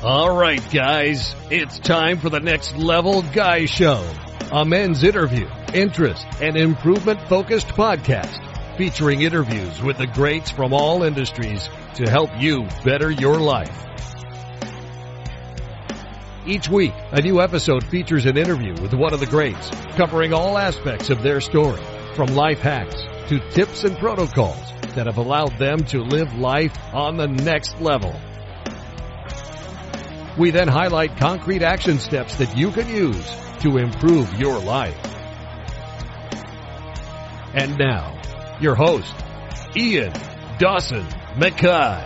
All right, guys, it's time for the Next Level Guy Show, a men's interview, interest, and improvement-focused podcast featuring interviews with the greats from all industries to help you better your life. Each week, a new episode features an interview with one of the greats, covering all aspects of their story, from life hacks to tips and protocols that have allowed them to live life on the next level. We then highlight concrete action steps that you can use to improve your life. And now, your host, Ian Dawson Mackay.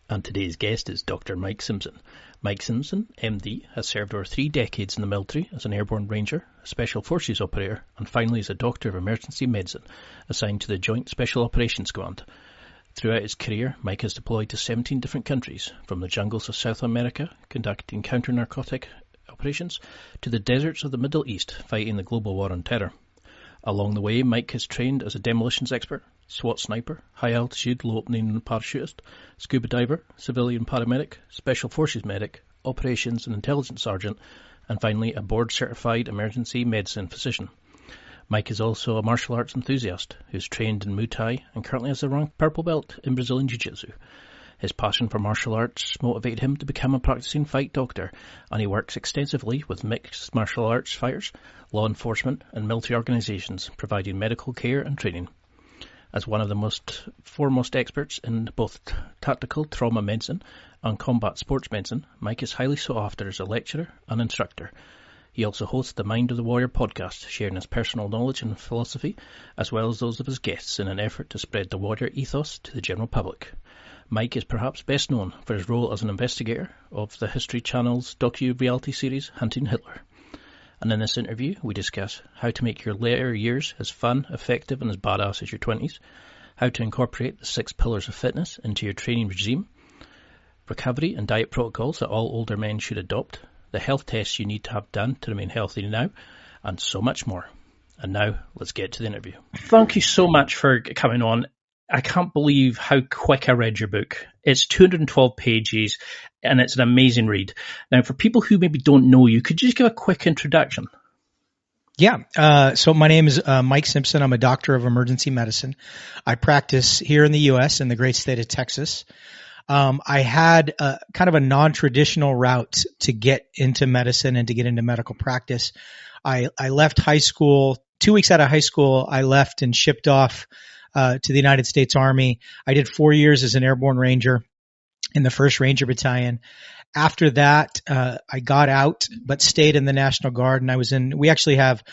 And today's guest is Dr. Mike Simpson. Mike Simpson, MD, has served over 3 decades in the military as an Airborne Ranger, a Special Forces operator, and finally as a Doctor of Emergency Medicine, assigned to the Joint Special Operations Command. Throughout his career, Mike has deployed to 17 different countries, from the jungles of South America, conducting counter-narcotic operations, to the deserts of the Middle East, fighting the global war on terror. Along the way, Mike has trained as a demolitions expert, SWAT Sniper, high-altitude, low-opening parachutist, SCUBA diver, civilian paramedic, Special Forces medic, operations and intelligence sergeant, and finally a board-certified emergency medicine physician. Mike is also a martial arts enthusiast who's trained in Muay Thai and currently has a rank purple belt in Brazilian Jiu Jitsu. His passion for martial arts motivated him to become a practicing fight doctor, and he works extensively with mixed martial arts fighters, law enforcement and military organisations, providing medical care and training. As one of the foremost experts in both tactical trauma medicine and combat sports medicine, Mike is highly sought after as a lecturer and instructor. He also hosts the Mind of the Warrior podcast, sharing his personal knowledge and philosophy, as well as those of his guests, in an effort to spread the warrior ethos to the general public. Mike is perhaps best known for his role as an investigator of the History Channel's docu-reality series Hunting Hitler. And in this interview, we discuss how to make your later years as fun, effective, and as badass as your 20s, how to incorporate the 6 pillars of fitness into your training regime, recovery and diet protocols that all older men should adopt, the health tests you need to have done to remain healthy now, and so much more. And now, let's get to the interview. Thank you so much for coming on. I can't believe how quick I read your book. It's 212 pages and it's an amazing read. Now, for people who maybe don't know you, could you just give a quick introduction? Yeah. So my name is Mike Simpson. I'm a doctor of emergency medicine. I practice here in the U.S. in the great state of Texas. I had kind of a non-traditional route to get into medicine and to get into medical practice. I left high school. 2 weeks out of high school, I left and shipped off to the United States Army. I did 4 years as an Airborne Ranger in the 1st Ranger Battalion. After that, I got out, but stayed in the National Guard, and we actually have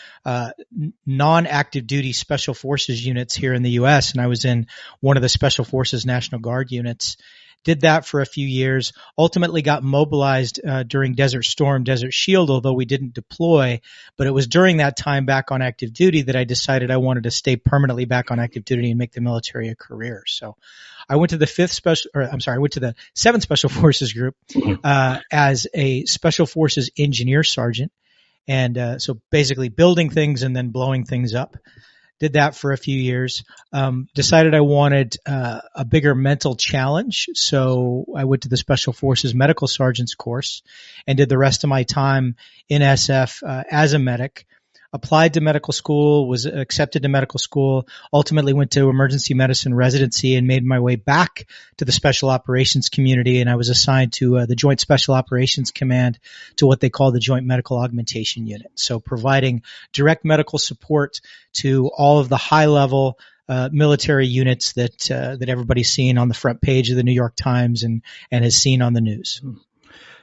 non-active duty Special Forces units here in the U.S., and I was in one of the Special Forces National Guard units. Did that for a few years, ultimately got mobilized during Desert Storm, Desert Shield, although we didn't deploy. But it was during that time back on active duty that I decided I wanted to stay permanently back on active duty and make the military a career. So I went to the 7th Special Forces Group as a Special Forces engineer sergeant. And so basically building things and then blowing things up. Did that for a few years. Decided I wanted a bigger mental challenge, so I went to the Special Forces Medical Sergeant's course and did the rest of my time in SF as a medic. Applied to medical school, was accepted to medical school, ultimately went to emergency medicine residency and made my way back to the special operations community, and I was assigned to the Joint Special Operations Command, to what they call the Joint Medical Augmentation Unit. So providing direct medical support to all of the high-level military units that everybody's seen on the front page of the New York Times and has seen on the news.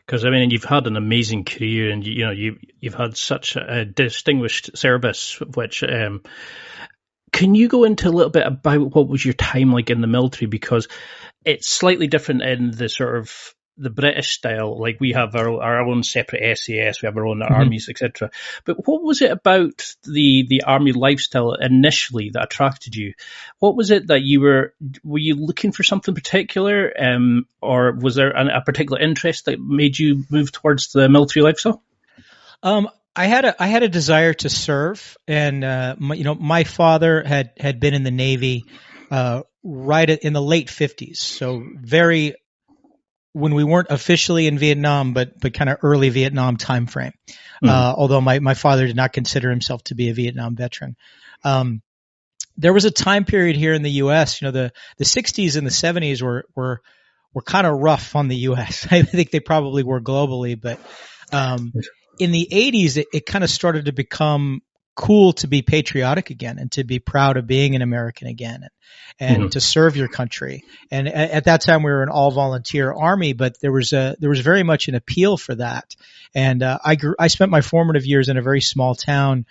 Because, I mean, you've had an amazing career and, you've had such a distinguished service, which, can you go into a little bit about what was your time like in the military? Because it's slightly different in the sort of the British style. Like we have our own separate SAS, we have our own armies, etc. But what was it about the army lifestyle initially that attracted you? What was it that were you looking for something particular, or was there a particular interest that made you move towards the military lifestyle? I had a desire to serve, and my father had been in the Navy right in the late 50s, so very when we weren't officially in Vietnam, but kind of early Vietnam time frame. Although my father did not consider himself to be a Vietnam veteran. There was a time period here in the U.S. The 60s and the 70s were kind of rough on the U.S. I think they probably were globally, but in the 80s, it kind of started to become cool to be patriotic again and to be proud of being an American again and to serve your country. And at that time, we were an all volunteer army, but there was very much an appeal for that. And I spent my formative years in a very small town,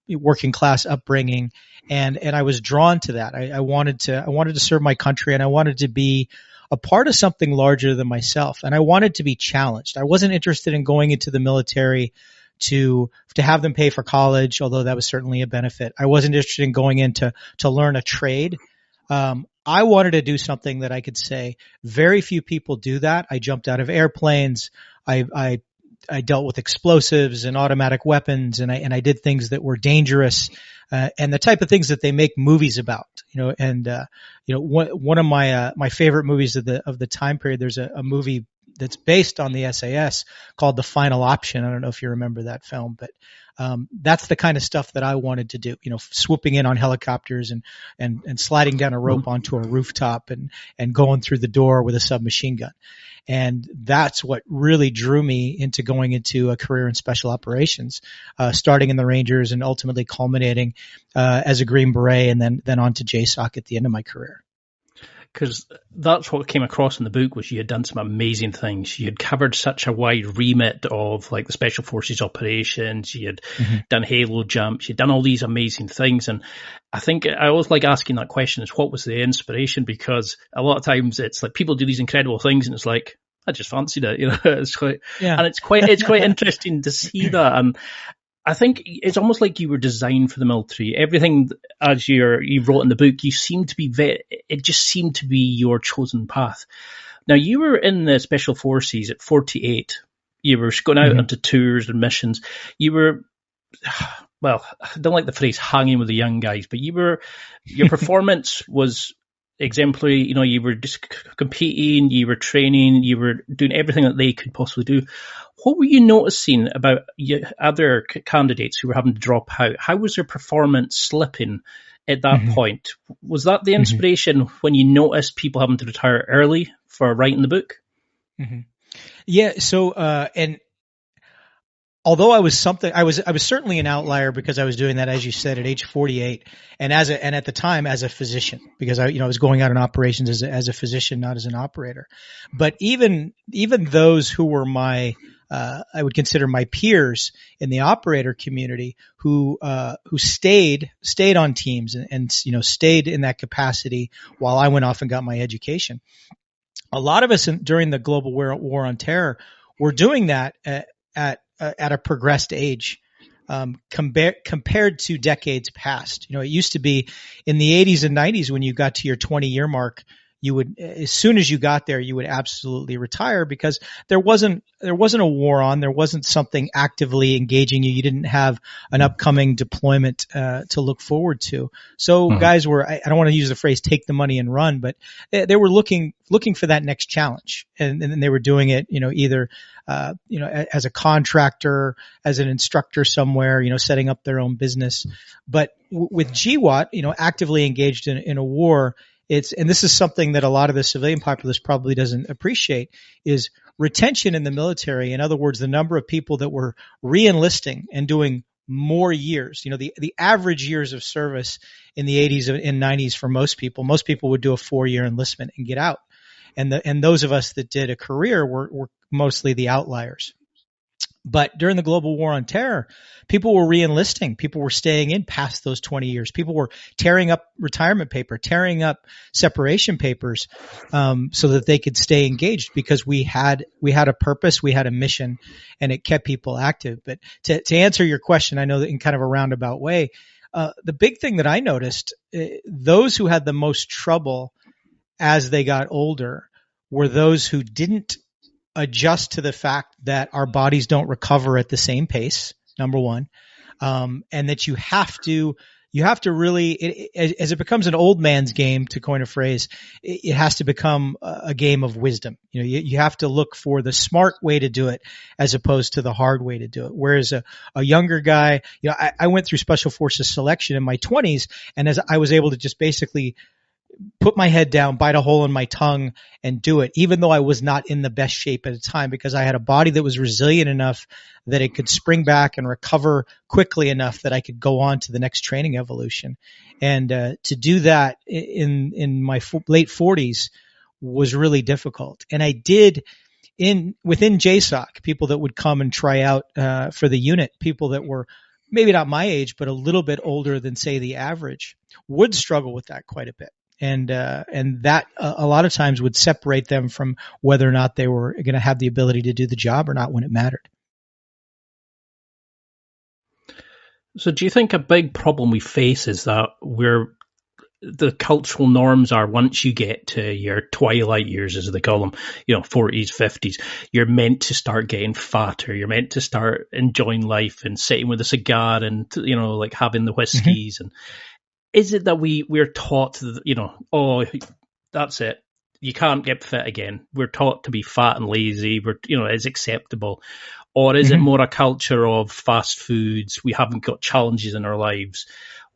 working class upbringing, and I was drawn to that. I wanted to serve my country, and I wanted to be a part of something larger than myself. And I wanted to be challenged. I wasn't interested in going into the military to have them pay for college, although that was certainly a benefit. I wasn't interested in going in to learn a trade. I wanted to do something that I could say very few people do that. I jumped out of airplanes. I dealt with explosives and automatic weapons, and I did things that were dangerous, and the type of things that they make movies about, one of my favorite movies of the time period, there's a movie that's based on the SAS called The Final Option. I don't know if you remember that film, but that's the kind of stuff that I wanted to do, swooping in on helicopters and sliding down a rope onto a rooftop and going through the door with a submachine gun. And that's what really drew me into going into a career in special operations, starting in the Rangers and ultimately culminating as a Green Beret and then on to JSOC at the end of my career. Because that's what came across in the book, was you had done some amazing things. You had covered such a wide remit of like the special forces operations. You had done halo jumps. You'd done all these amazing things. And I think I always like asking that question, is what was the inspiration? Because a lot of times it's like people do these incredible things and it's like, I just fancied it, it's quite, and it's quite interesting to see that. And I think it's almost like you were designed for the military. Everything, as you wrote in the book, you seemed to be it just seemed to be your chosen path. Now, you were in the Special Forces at 48. You were going out onto tours and missions. You were, well, I don't like the phrase hanging with the young guys, but your performance was exemplary. You were just competing, you were training, you were doing everything that they could possibly do. What were you noticing about other candidates who were having to drop out? How was their performance slipping at that point? Was that the inspiration when you noticed people having to retire early for writing the book? Yeah. So, and although I was certainly an outlier because I was doing that, as you said, at age 48, and at the time as a physician, because I was going out in operations as a physician, not as an operator. But even those who were I would consider my peers in the operator community who stayed on teams and stayed in that capacity while I went off and got my education. A lot of us during the global war on terror were doing that at a progressed age, compared to decades past. It used to be in the 80s and 90s when you got to your 20-year mark, you would, as soon as you got there, you would absolutely retire because there wasn't a war on, there wasn't something actively engaging you. You didn't have an upcoming deployment to look forward to. So guys were, I don't want to use the phrase take the money and run, but they were looking for that next challenge, and they were doing it, either as a contractor, as an instructor somewhere, setting up their own business. But with GWOT, actively engaged in a war, and this is something that a lot of the civilian populace probably doesn't appreciate, is retention in the military. In other words, the number of people that were re-enlisting and doing more years. The average years of service in the 80s and 90s for most people would do a 4-year enlistment and get out. And those of us that did a career were mostly the outliers. But during the global war on terror, people were re-enlisting. People were staying in past those 20 years. People were tearing up retirement paper, tearing up separation papers, so that they could stay engaged because we had a purpose, we had a mission, and it kept people active. But to answer your question, I know that in kind of a roundabout way, the big thing that I noticed, those who had the most trouble as they got older were those who didn't adjust to the fact that our bodies don't recover at the same pace, number one. And that you have to really, as it becomes an old man's game, to coin a phrase, it has to become a game of wisdom. You have to look for the smart way to do it as opposed to the hard way to do it. Whereas a younger guy, I went through Special Forces selection in my 20s, and as I was able to just basically put my head down, bite a hole in my tongue and do it, even though I was not in the best shape at the time, because I had a body that was resilient enough that it could spring back and recover quickly enough that I could go on to the next training evolution. And to do that in my late 40s was really difficult. And I did within JSOC, people that would come and try out for the unit, people that were maybe not my age, but a little bit older than, say, the average, would struggle with that quite a bit. And that a lot of times would separate them from whether or not they were going to have the ability to do the job or not when it mattered. So do you think a big problem we face is that the cultural norms are, once you get to your twilight years, as they call them, 40s, 50s, you're meant to start getting fatter. You're meant to start enjoying life and sitting with a cigar and, like having the whiskeys. And is it that we're taught, oh, that's it, you can't get fit again. We're taught to be fat and lazy. It's acceptable. Or is it more a culture of fast foods? We haven't got challenges in our lives.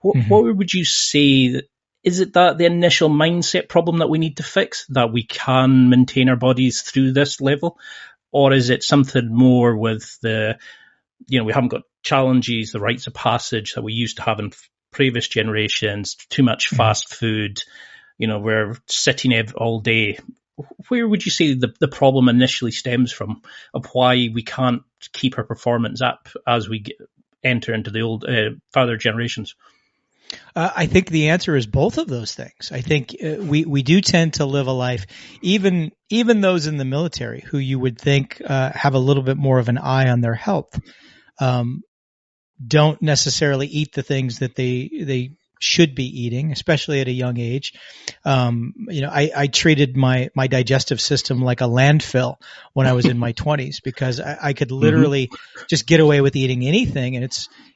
What would you say? Is it that the initial mindset problem that we need to fix, that we can maintain our bodies through this level? Or is it something more with we haven't got challenges, the rites of passage that we used to have in previous generations, too much fast food, we're sitting all day. Where would you say the problem initially stems from, of why we can't keep our performance up as we enter into the old further generations? I think the answer is both of those things. I think we do tend to live a life, even those in the military who you would think have a little bit more of an eye on their health, don't necessarily eat the things that they should be eating, especially at a young age. I treated my digestive system like a landfill when I was in my 20s, because I could literally just get away with eating anything. And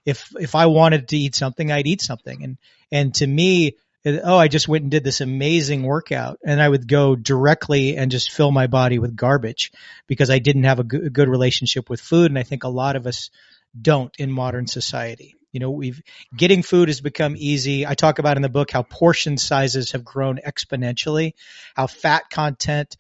if I wanted to eat something, I'd eat something. And to me, I just went and did this amazing workout, and I would go directly and just fill my body with garbage because I didn't have a good relationship with food. And I think a lot of us don't in modern society. Getting food has become easy. I talk about in the book how portion sizes have grown exponentially, how fat content,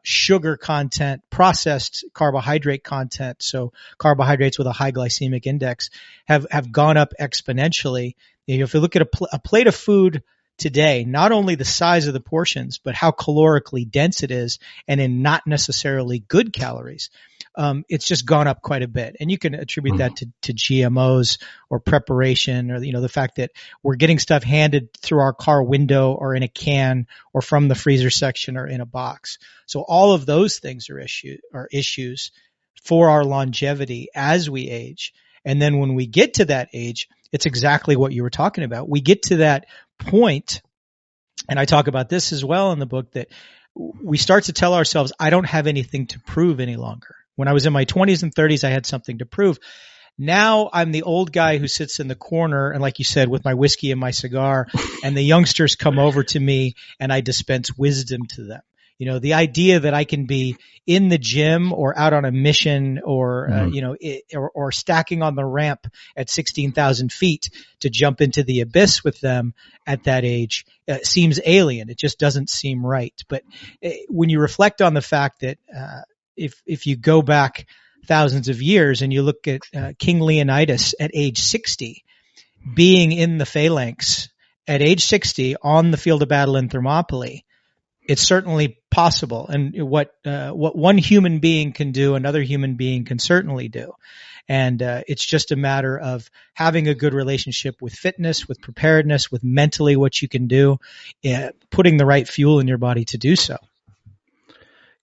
sugar content, processed carbohydrate content, so carbohydrates with a high glycemic index, have gone up exponentially. If you look at a plate of food today, not only the size of the portions, but how calorically dense it is, and in not necessarily good calories, it's just gone up quite a bit. And you can attribute that to GMOs or preparation, or the fact that we're getting stuff handed through our car window or in a can or from the freezer section or in a box. So all of those things are issues for our longevity as we age. And then when we get to that age, it's exactly what you were talking about. We get to that point, and I talk about this as well in the book, that we start to tell ourselves, I don't have anything to prove any longer. When I was in my 20s and 30s, I had something to prove. Now I'm the old guy who sits in the corner, and like you said, with my whiskey and my cigar, and the youngsters come over to me and I dispense wisdom to them. The idea that I can be in the gym or out on a mission or, or stacking on the ramp at 16,000 feet to jump into the abyss with them at that age seems alien. It just doesn't seem right. But when you reflect on the fact that if you go back thousands of years and you look at King Leonidas at age 60, being in the phalanx at age 60 on the field of battle in Thermopylae, it's certainly possible. And what one human being can do, another human being can certainly do. And it's just a matter of having a good relationship with fitness, with preparedness, with mentally what you can do, putting the right fuel in your body to do so.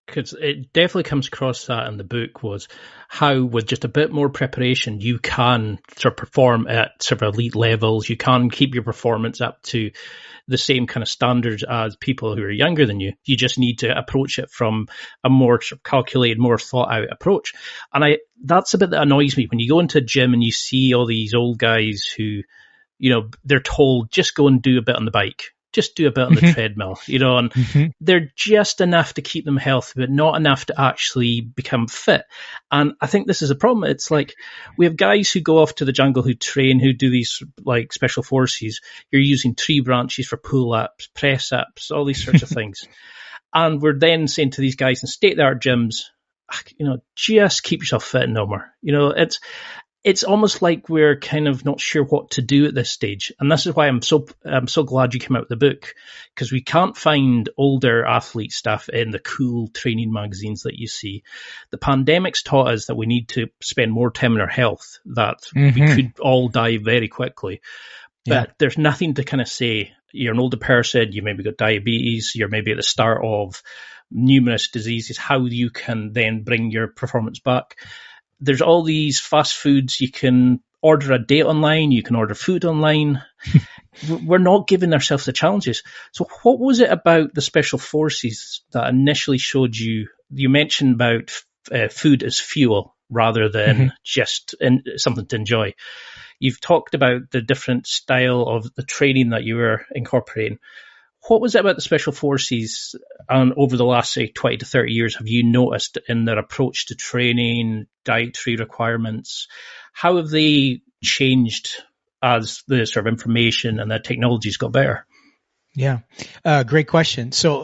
because it definitely comes across that in the book, was how with just a bit more preparation you can sort of perform at sort of elite levels. You can keep your performance up to the same kind of standards as people who are younger than you. You just need to approach it from a more sort of calculated, more thought out approach. And that's a bit that annoys me when you go into a gym and you see all these old guys who, they're told just go and do a bit on the bike. Just do a bit on the treadmill, and they're just enough to keep them healthy, but not enough to actually become fit. And I think this is a problem. It's like we have guys who go off to the jungle, who train, who do these like special forces. You're using tree branches for pull-ups, press-ups, all these sorts of things. And we're then saying to these guys in state-of-the-art gyms, just keep yourself fit no more. It's almost like we're kind of not sure what to do at this stage. And this is why I'm so glad you came out with the book, because we can't find older athlete stuff in the cool training magazines that you see. The pandemic's taught us that we need to spend more time on our health, that we could all die very quickly. But there's nothing to kind of say, you're an older person, you maybe got diabetes, you're maybe at the start of numerous diseases, how you can then bring your performance back. There's all these fast foods. You can order a date online. You can order food online. We're not giving ourselves the challenges. So what was it about the special forces that initially showed you mentioned about food as fuel rather than just something to enjoy? You've talked about the different style of the training that you were incorporating. What was it about the special forces over the last, say, 20 to 30 years have you noticed in their approach to training, dietary requirements? How have they changed as the sort of information and the technologies got better? Yeah, great question. So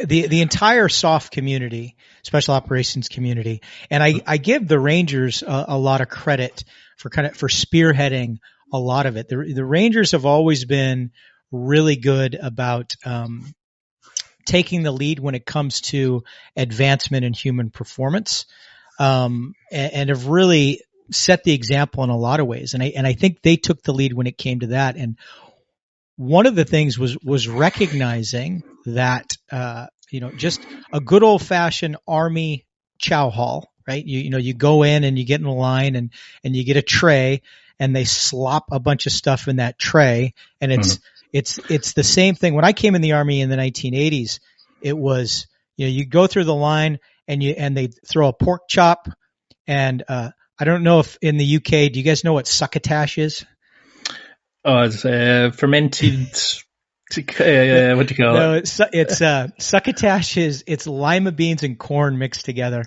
the entire SOF community, special operations community, and I give the Rangers a lot of credit for spearheading a lot of it. The Rangers have always been really good about taking the lead when it comes to advancement in human performance, and have really set the example in a lot of ways. And I think they took the lead when it came to that. And one of the things was recognizing that just a good old fashioned Army chow hall, right? You go in and you get in a line and you get a tray and they slop a bunch of stuff in that tray, and it's the same thing. When I came in the Army in the 1980s, it was, you go through the line and they throw a pork chop. And, I don't know if in the UK, do you guys know what succotash is? Oh, it's fermented, what do you call it? No, it's succotash it's lima beans and corn mixed together.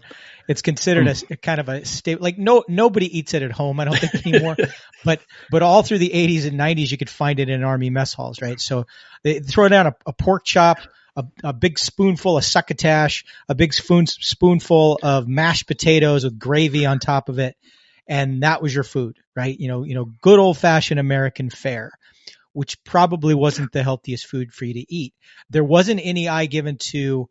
It's considered a kind of a staple. Like nobody eats it at home, I don't think anymore. but all through the 80s and 90s, you could find it in Army mess halls, right? So they throw down a pork chop, a big spoonful of succotash, a big spoonful of mashed potatoes with gravy on top of it, and that was your food, right? Good old fashioned American fare, which probably wasn't the healthiest food for you to eat. There wasn't any eye given to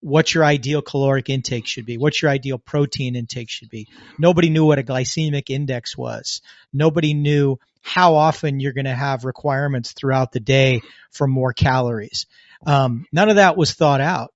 what your ideal caloric intake should be, what your ideal protein intake should be. Nobody knew what a glycemic index was. Nobody knew how often you're going to have requirements throughout the day for more calories. None of that was thought out.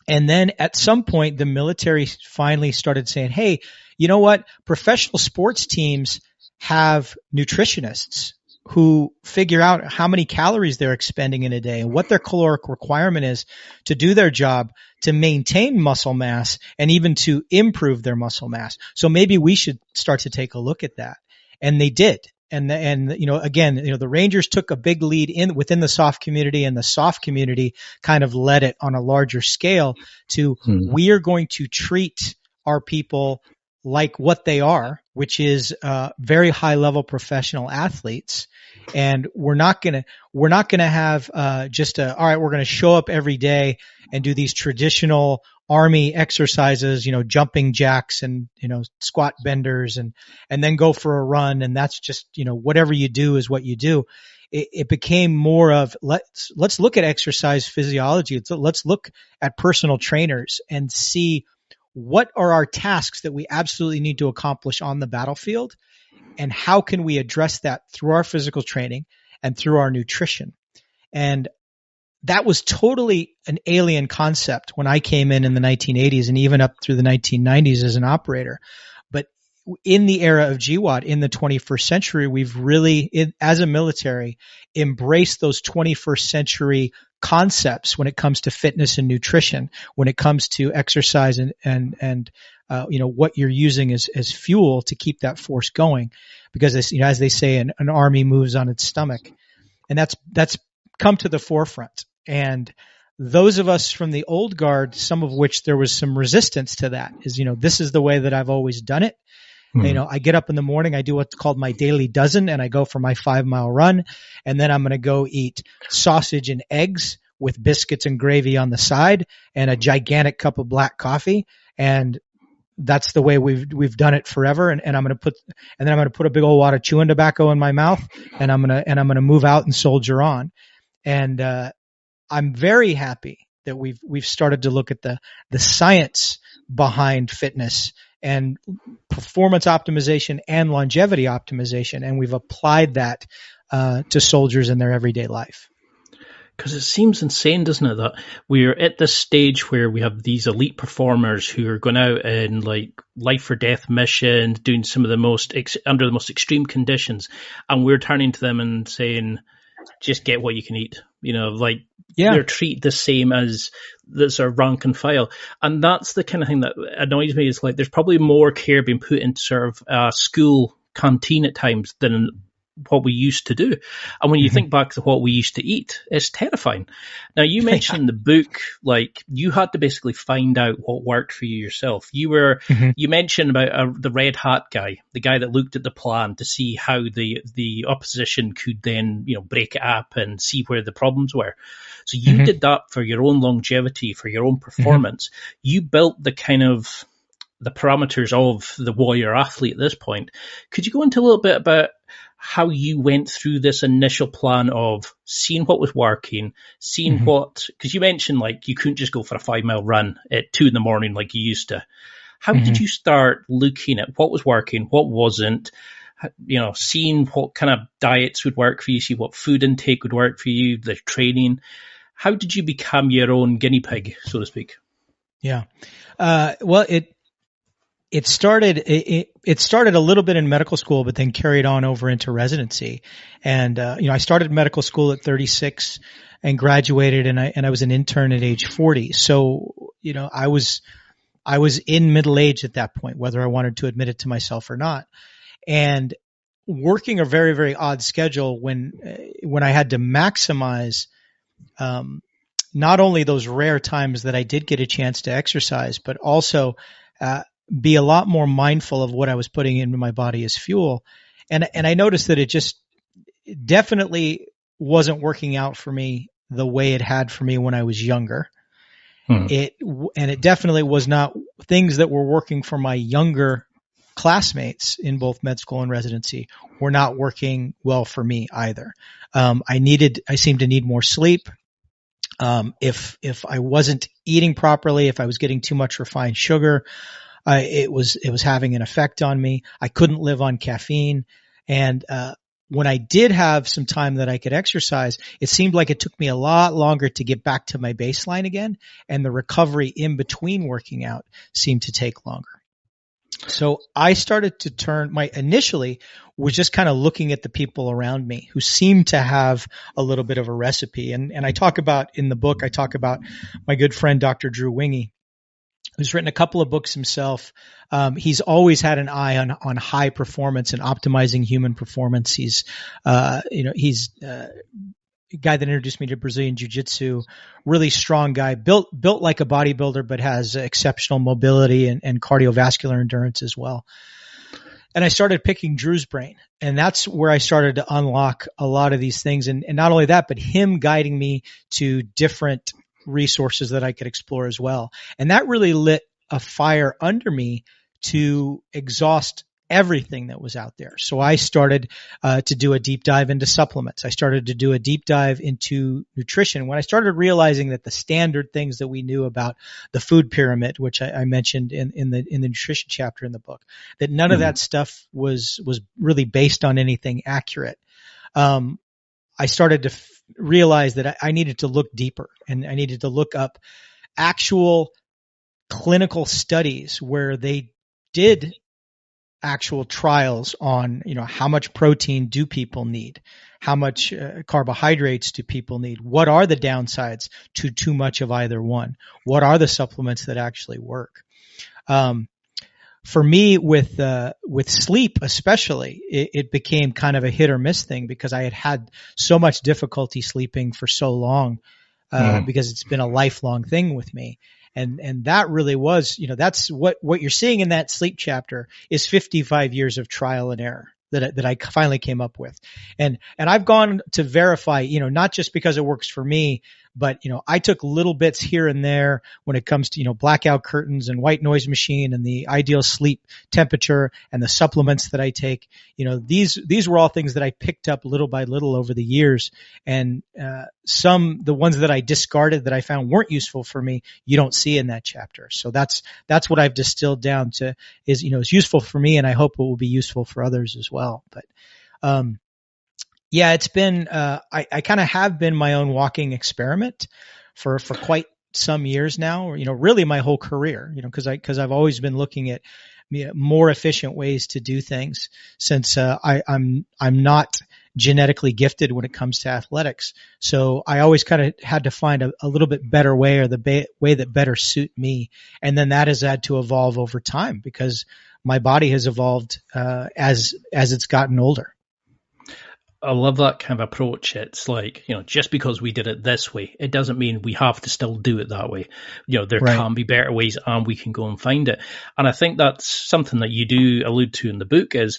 And then at some point, the military finally started saying, hey, you know what? Professional sports teams have nutritionists who figure out how many calories they're expending in a day and what their caloric requirement is to do their job, to maintain muscle mass, and even to improve their muscle mass. So maybe we should start to take a look at that. And they did. And the Rangers took a big lead within the SOF community, and the SOF community kind of led it on a larger scale to we are going to treat our people like what they are, which is very high level professional athletes. And we're not going to have all right, we're going to show up every day and do these traditional Army exercises, jumping jacks and, squat benders and then go for a run. And that's just, whatever you do is what you do. It became more of let's look at exercise physiology. Let's look at personal trainers and see what are our tasks that we absolutely need to accomplish on the battlefield, and how can we address that through our physical training and through our nutrition. And that was totally an alien concept when I came in the 1980s and even up through the 1990s as an operator. But in the era of GWOT in the 21st century, we've really, as a military, embraced those 21st century concepts when it comes to fitness and nutrition, when it comes to exercise and what you're using as fuel to keep that force going. Because as they say, an army moves on its stomach. And that's come to the forefront. And those of us from the old guard, some of which there was some resistance to that, is, this is the way that I've always done it. I get up in the morning, I do what's called my daily dozen, and I go for my 5-mile run. And then I'm going to go eat sausage and eggs with biscuits and gravy on the side and a gigantic cup of black coffee. And that's the way we've done it forever. And I'm going to put a big old wad of chewing tobacco in my mouth, and I'm going to move out and soldier on. And, I'm very happy that we've started to look at the science behind fitness and performance optimization and longevity optimization. And we've applied that, to soldiers in their everyday life. Because it seems insane, doesn't it, that we're at this stage where we have these elite performers who are going out in like life or death missions, doing some of the most under the most extreme conditions, and we're turning to them and saying, just get what you can eat. They're treated the same as that's our rank and file. And that's the kind of thing that annoys me, is like there's probably more care being put into sort of a school canteen at times than what we used to do. And when you think back to what we used to eat, it's terrifying. Now, you mentioned in the book, like you had to basically find out what worked for you yourself. You mentioned about the red hat guy, the guy that looked at the plan to see how the opposition could then, break it up and see where the problems were. So you did that for your own longevity, for your own performance. You built the kind of the parameters of the warrior athlete at this point. Could you go into a little bit about how you went through this initial plan of seeing what was working, seeing because you mentioned like you couldn't just go for a 5-mile run at 2 a.m. like you used to. How did you start looking at what was working, what wasn't, seeing what kind of diets would work for you, see what food intake would work for you, the training? How did you become your own guinea pig, so to speak? Yeah. Well, it started a little bit in medical school, but then carried on over into residency. And, I started medical school at 36 and graduated, and I was an intern at age 40. So, I was in middle age at that point, whether I wanted to admit it to myself or not. And working a very, very odd schedule when I had to maximize, not only those rare times that I did get a chance to exercise, but also, be a lot more mindful of what I was putting into my body as fuel. And I noticed that it just definitely wasn't working out for me the way it had for me when I was younger. It definitely was not things that were working for my younger classmates in both med school and residency were not working well for me either. I seemed to need more sleep. If I wasn't eating properly, if I was getting too much refined sugar, it was having an effect on me. I couldn't live on caffeine. And, when I did have some time that I could exercise, it seemed like it took me a lot longer to get back to my baseline again. And the recovery in between working out seemed to take longer. So I started to initially was just kind of looking at the people around me who seemed to have a little bit of a recipe. And I talk about in the book, I talk about my good friend, Dr. Drew Winge, who's written a couple of books himself. He's always had an eye on high performance and optimizing human performance. He's a guy that introduced me to Brazilian Jiu Jitsu, really strong guy, built like a bodybuilder, but has exceptional mobility and cardiovascular endurance as well. And I started picking Drew's brain, and that's where I started to unlock a lot of these things. And not only that, but him guiding me to different resources that I could explore as well. And that really lit a fire under me to exhaust everything that was out there. So I started to do a deep dive into supplements. I started to do a deep dive into nutrition when I started realizing that the standard things that we knew about the food pyramid, which I mentioned in the nutrition chapter in the book, that none of that stuff was really based on anything accurate. I started to realized that I needed to look deeper, and I needed to look up actual clinical studies where they did actual trials on, how much protein do people need? How much carbohydrates do people need? What are the downsides to too much of either one? What are the supplements that actually work? For me, with sleep especially, it became kind of a hit or miss thing, because I had so much difficulty sleeping for so long, because it's been a lifelong thing with me. And that really was, that's what you're seeing in that sleep chapter is 55 years of trial and error that I finally came up with. And I've gone to verify, not just because it works for me, but, I took little bits here and there when it comes to, blackout curtains and white noise machine and the ideal sleep temperature and the supplements that I take. These were all things that I picked up little by little over the years. And, the ones that I discarded that I found weren't useful for me, you don't see in that chapter. So that's what I've distilled down to is, is useful for me, and I hope it will be useful for others as well. But, yeah, it's been, I kind of have been my own walking experiment for quite some years now, really my whole career, cause I've always been looking at more efficient ways to do things, since, I'm not genetically gifted when it comes to athletics. So I always kind of had to find a little bit better way, or the way that better suit me. And then that has had to evolve over time, because my body has evolved, as it's gotten older. I love that kind of approach. It's like, just because we did it this way, it doesn't mean we have to still do it that way. There can be better ways, and we can go and find it. And I think that's something that you do allude to in the book, is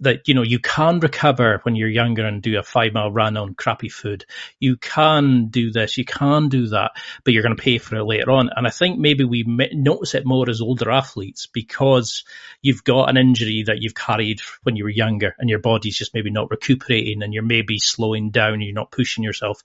that, you can recover when you're younger and do a 5-mile run on crappy food. You can do this, you can do that, but you're going to pay for it later on. And I think maybe we notice it more as older athletes, because you've got an injury that you've carried when you were younger, and your body's just maybe not recuperating, and you're maybe slowing down, you're not pushing yourself.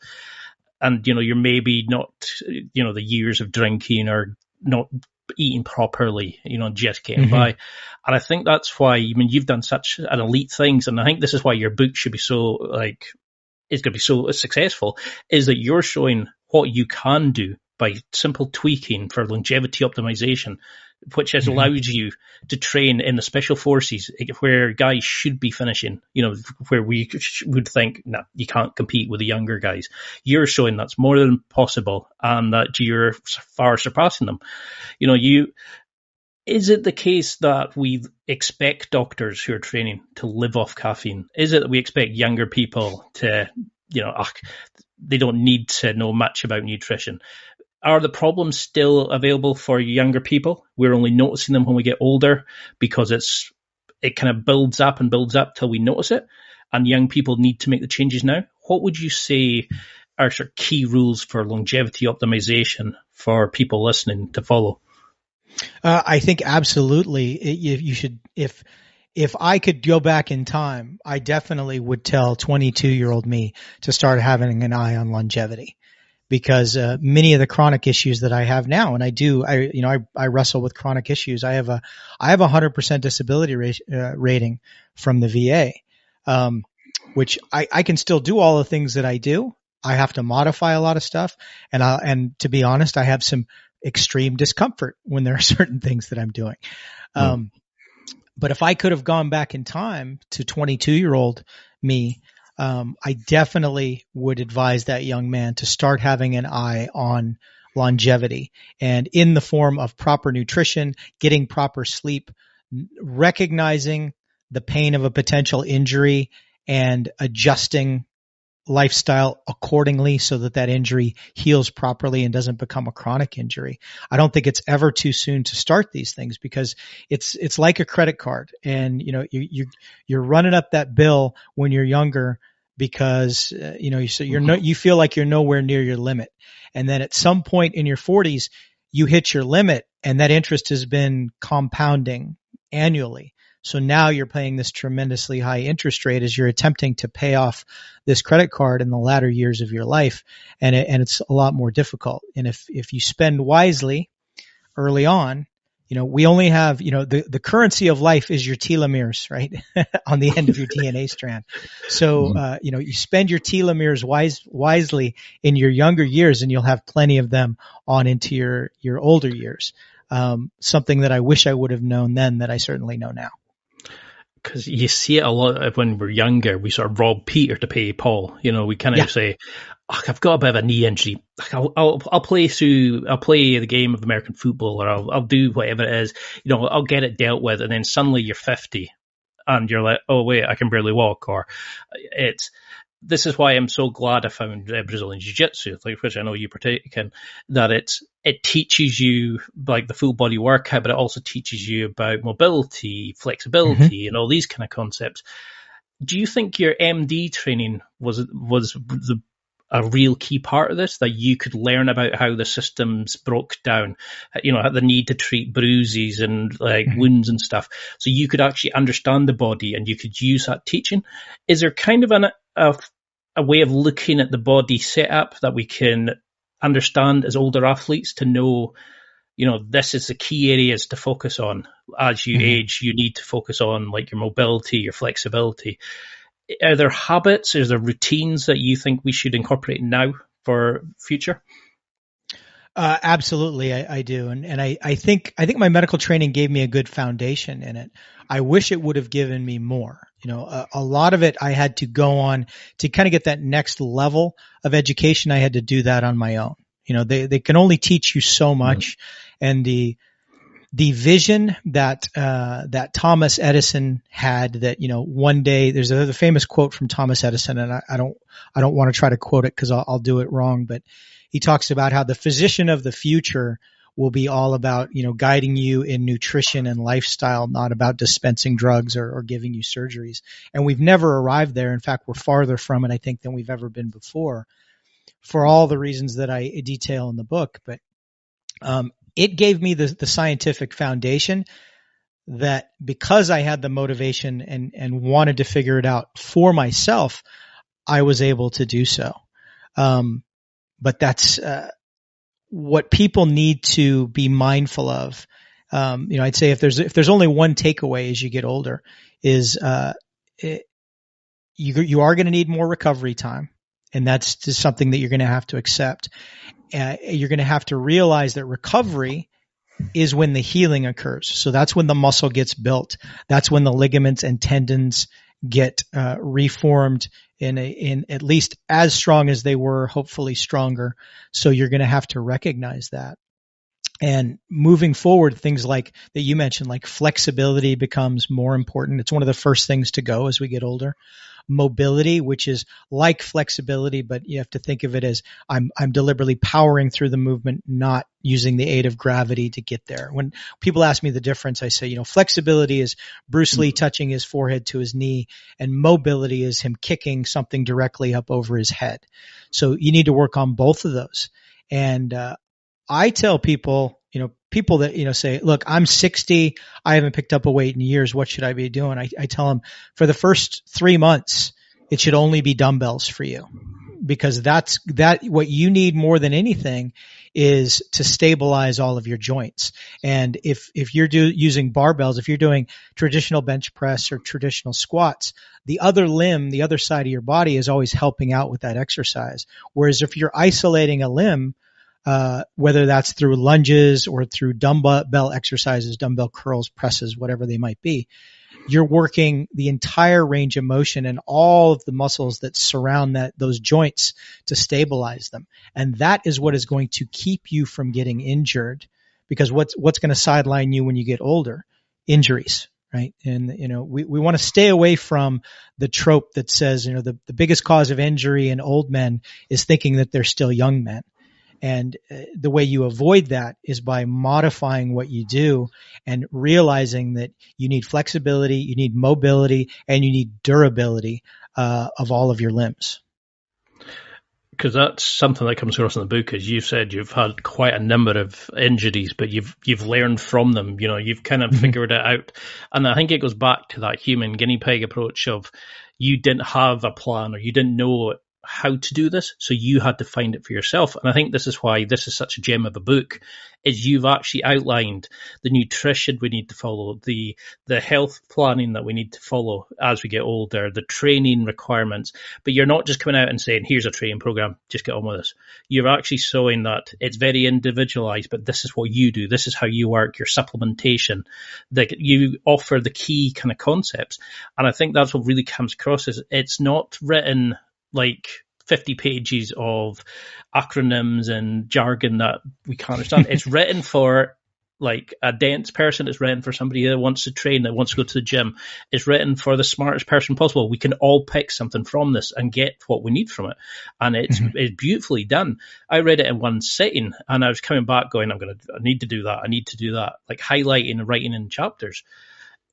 And, you're maybe not, the years of drinking or not eating properly, just getting by. And I think that's why, you've done such an elite things. And I think this is why your book should be so, it's going to be so successful, is that you're showing what you can do by simple tweaking for longevity optimization, which has allowed you to train in the special forces where guys should be finishing, where we would think, no, you can't compete with the younger guys. You're showing that's more than possible, and that you're far surpassing them. Is it the case that we expect doctors who are training to live off caffeine? Is it that we expect younger people to, they don't need to know much about nutrition? Are the problems still available for younger people? We're only noticing them when we get older, because it kind of builds up till we notice it, and young people need to make the changes now. What would you say are sort of key rules for longevity optimization for people listening to follow? I think absolutely you should. If I could go back in time, I definitely would tell 22-year-old me to start having an eye on longevity. Because many of the chronic issues that I have now, and I wrestle with chronic issues. I have a 100% disability rating from the VA, which I can still do all the things that I do. I have to modify a lot of stuff, and to be honest, I have some extreme discomfort when there are certain things that I'm doing. But if I could have gone back in time to 22-year-old me, I definitely would advise that young man to start having an eye on longevity, and in the form of proper nutrition, getting proper sleep, recognizing the pain of a potential injury, and adjusting lifestyle accordingly so that injury heals properly and doesn't become a chronic injury. I don't think it's ever too soon to start these things, because it's like a credit card, and you're running up that bill when you're younger, because you feel like you're nowhere near your limit, and then at some point in your 40s you hit your limit, and that interest has been compounding annually. So now you're paying this tremendously high interest rate as you're attempting to pay off this credit card in the latter years of your life. And it's a lot more difficult. And if you spend wisely early on, we only have, the currency of life is your telomeres, right? On the end of your DNA strand. So, you spend your telomeres wisely in your younger years, and you'll have plenty of them on into your older years. Something that I wish I would have known then that I certainly know now. Because you see it a lot when we're younger. We sort of rob Peter to pay Paul. We kind of say, I've got a bit of a knee injury. I'll play the game of American football, or I'll do whatever it is. I'll get it dealt with. And then suddenly you're 50 and you're like, oh wait, I can barely walk. Or this is why I'm so glad I found Brazilian Jiu Jitsu, which I know you partake in, that it teaches you like the full body workout, but it also teaches you about mobility, flexibility, and all these kind of concepts. Do you think your MD training was a real key part of this, that you could learn about how the systems broke down, the need to treat bruises and wounds and stuff, so you could actually understand the body and you could use that teaching? Is there kind of a way of looking at the body setup that we can understand as older athletes to know, this is the key areas to focus on as you age? You need to focus on like your mobility, your flexibility. Are there habits, is there routines that you think we should incorporate now for future? Absolutely, I do. And I think my medical training gave me a good foundation in it. I wish it would have given me more. A lot of it I had to go on to kind of get that next level of education. I had to do that on my own. They can only teach you so much. And the vision that Thomas Edison had, that, one day, there's the famous quote from Thomas Edison, and I don't want to try to quote it because I'll do it wrong, but he talks about how the physician of the future will be all about, guiding you in nutrition and lifestyle, not about dispensing drugs or giving you surgeries. And we've never arrived there. In fact, we're farther from it, I think, than we've ever been before, for all the reasons that I detail in the book. But it gave me the scientific foundation that, because I had the motivation and wanted to figure it out for myself, I was able to do so. But that's what people need to be mindful of. I'd say if there's only one takeaway as you get older, is you are going to need more recovery time, and that's just something that you're going to have to accept. You're going to have to realize that recovery is when the healing occurs. So that's when the muscle gets built. That's when the ligaments and tendons get reformed in at least as strong as they were, hopefully stronger. So you're going to have to recognize that. And moving forward, things like that you mentioned, like flexibility, becomes more important. It's one of the first things to go as we get older. Mobility, which is like flexibility, but you have to think of it as I'm deliberately powering through the movement, not using the aid of gravity to get there. When people ask me the difference, I say, flexibility is Bruce Lee touching his forehead to his knee, and mobility is him kicking something directly up over his head. So you need to work on both of those. And I tell people, people that, say, look, I'm 60, I haven't picked up a weight in years, what should I be doing? I tell them, for the first 3 months, it should only be dumbbells for you, because that's what you need more than anything is to stabilize all of your joints. And if you're using barbells, if you're doing traditional bench press or traditional squats, the other limb, the other side of your body is always helping out with that exercise. Whereas if you're isolating a limb, whether that's through lunges or through dumbbell exercises, dumbbell curls, presses, whatever they might be, you're working the entire range of motion and all of the muscles that surround those joints to stabilize them. And that is what is going to keep you from getting injured, because what's going to sideline you when you get older? Injuries, right? And, we want to stay away from the trope that says, the biggest cause of injury in old men is thinking that they're still young men. And the way you avoid that is by modifying what you do and realizing that you need flexibility, you need mobility, and you need durability of all of your limbs. Because that's something that comes across in the book. As you said, you've had quite a number of injuries, but you've learned from them. You've kind of figured it out. And I think it goes back to that human guinea pig approach of, you didn't have a plan, or you didn't know how to do this, so you had to find it for yourself. And I think this is why this is such a gem of a book, is you've actually outlined the nutrition we need to follow, the health planning that we need to follow as we get older, the training requirements. But you're not just coming out and saying, here's a training program, just get on with this. You're actually showing that it's very individualized, but this is what you do, this is how you work, your supplementation, that you offer the key kind of concepts. And I think that's what really comes across, is it's not written like 50 pages of acronyms and jargon that we can't understand. It's written for like a dense person. It's written for somebody that wants to train, that wants to go to the gym. It's written for the smartest person possible. We can all pick something from this and get what we need from it. And it's beautifully done. I read it in one sitting and I was coming back going, I need to do that. I need to do that. Like highlighting and writing in chapters.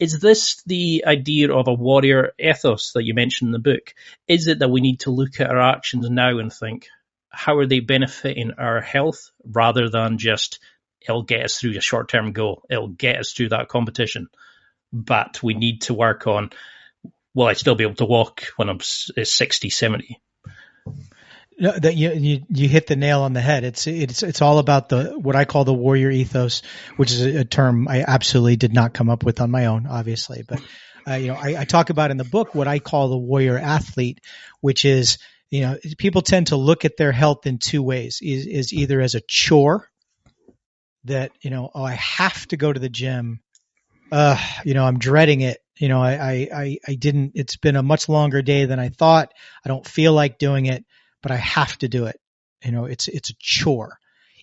Is this the idea of a warrior ethos that you mentioned in the book? Is it that we need to look at our actions now and think, how are they benefiting our health, rather than just, it'll get us through a short-term goal, it'll get us through that competition, but we need to work on, will I still be able to walk when I'm 60, 70? No, that you hit the nail on the head. It's all about what I call the warrior ethos, which is a term I absolutely did not come up with on my own, obviously. But I talk about in the book what I call the warrior athlete, which is, people tend to look at their health in two ways: is either as a chore, that I have to go to the gym, I'm dreading it. I didn't. It's been a much longer day than I thought. I don't feel like doing it, but I have to do it. It's a chore.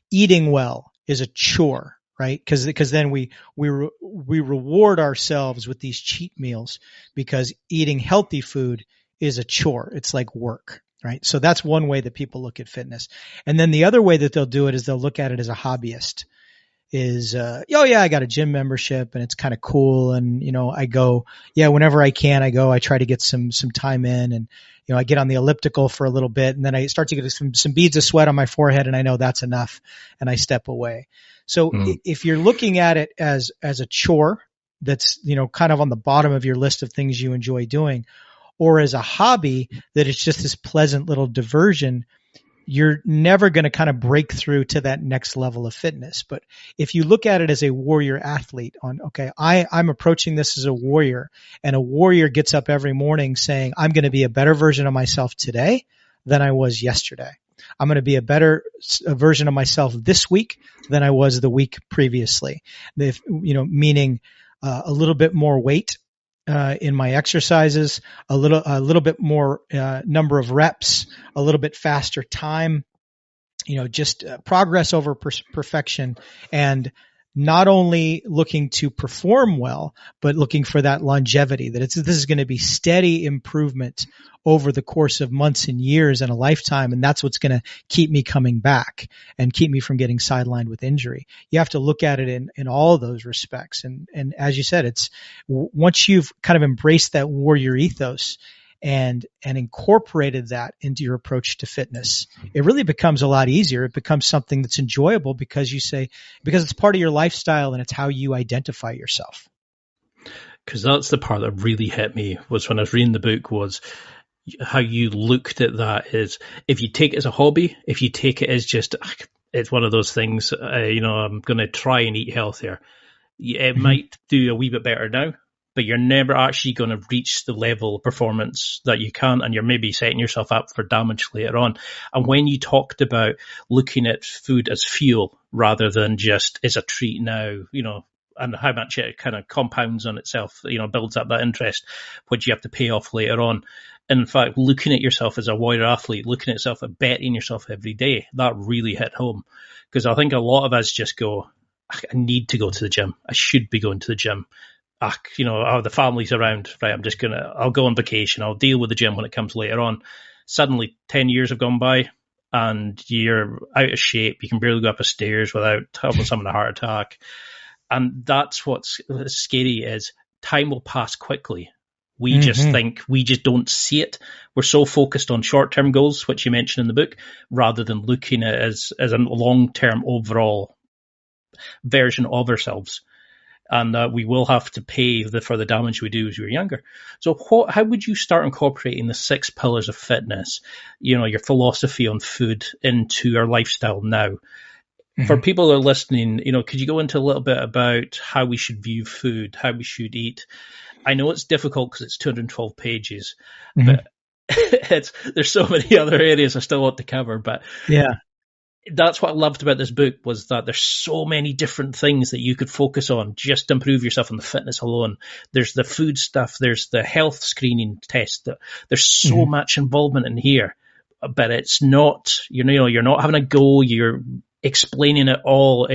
Eating well is a chore, right? Because then we reward ourselves with these cheat meals, because eating healthy food is a chore. It's like work, right? So that's one way that people look at fitness. And then the other way that they'll do it is they'll look at it as a hobbyist. Is, I got a gym membership and it's kind of cool. And, I go, whenever I can, I go, I try to get some time in, and, I get on the elliptical for a little bit, and then I start to get some beads of sweat on my forehead, and I know that's enough, and I step away. So if you're looking at it as a chore that's, kind of on the bottom of your list of things you enjoy doing, or as a hobby that it's just this pleasant little diversion, you're never going to kind of break through to that next level of fitness. But if you look at it as a warrior athlete, I'm approaching this as a warrior, and a warrior gets up every morning saying, I'm going to be a better version of myself today than I was yesterday. I'm going to be a better version of myself this week than I was the week previously. Meaning a little bit more weight in my exercises, a little bit more number of reps, a little bit faster time, just progress over perfection, and not only looking to perform well, but looking for that longevity, that this is going to be steady improvement over the course of months and years and a lifetime. And that's what's going to keep me coming back and keep me from getting sidelined with injury. You have to look at it in all of those respects. And as you said, it's once you've kind of embraced that warrior ethos and incorporated that into your approach to fitness, it really becomes a lot easier. It becomes something that's enjoyable because it's part of your lifestyle and it's how you identify yourself. Because that's the part that really hit me, was when I was reading the book, was how you looked at that is, if you take it as a hobby, if you take it as just, it's one of those things, I'm going to try and eat healthier. It might do a wee bit better now, but you're never actually going to reach the level of performance that you can, and you're maybe setting yourself up for damage later on. And when you talked about looking at food as fuel rather than just as a treat now, and how much it kind of compounds on itself, builds up that interest, which you have to pay off later on. In fact, looking at yourself as a warrior athlete, looking at yourself at betting yourself every day, that really hit home. Because I think a lot of us just go, I need to go to the gym. I should be going to the gym. The family's around, right? I'll go on vacation. I'll deal with the gym when it comes later on. Suddenly 10 years have gone by and you're out of shape. You can barely go up the stairs without having someone a heart attack. And that's what's scary, is time will pass quickly. We just think, we just don't see it. We're so focused on short-term goals, which you mentioned in the book, rather than looking at it as a long-term overall version of ourselves. and we will have to pay for the damage we do as we're younger. So how would you start incorporating the 6 pillars of fitness, your philosophy on food into our lifestyle now? Mm-hmm. For people that are listening, could you go into a little bit about how we should view food, how we should eat? I know it's difficult because it's 212 pages, mm-hmm. but there's so many other areas I still want to cover. But yeah, that's what I loved about this book, was that there's so many different things that you could focus on just to improve yourself on the fitness alone. There's the food stuff, there's the health screening test. There's so mm-hmm. much involvement in here, but it's not, you're not having a go. You're explaining it all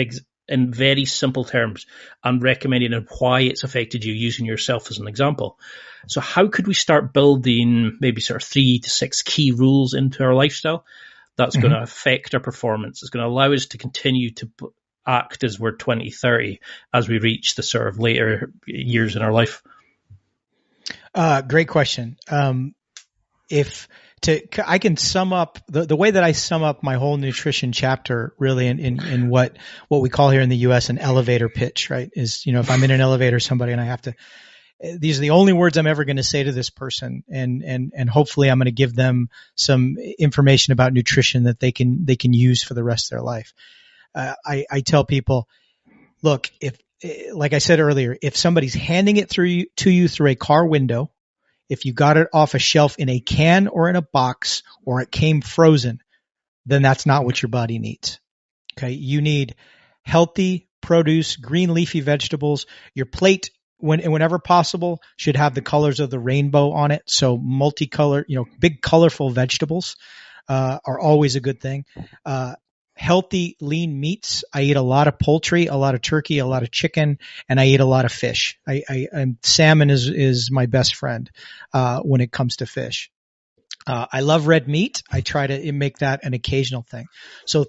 in very simple terms and recommending why it's affected you, using yourself as an example. So how could we start building maybe sort of 3 to 6 key rules into our lifestyle that's mm-hmm. going to affect our performance? It's going to allow us to continue to act as we're 20, 30 as we reach the sort of later years in our life. Great question. I can sum up the way that I sum up my whole nutrition chapter really in what we call here in the US an elevator pitch, right? Is, if I'm in an elevator, somebody, and I have to, these are the only words I'm ever going to say to this person. And hopefully I'm going to give them some information about nutrition that they can use for the rest of their life. I tell people, look, like I said earlier, if somebody's handing it to you through a car window, if you got it off a shelf in a can or in a box, or it came frozen, then that's not what your body needs. Okay. You need healthy produce, green leafy vegetables. Your plate, whenever possible, should have the colors of the rainbow on it. So multicolored, big colorful vegetables, are always a good thing. Healthy, lean meats. I eat a lot of poultry, a lot of turkey, a lot of chicken, and I eat a lot of fish. Salmon is my best friend, when it comes to fish. I love red meat. I try to make that an occasional thing. So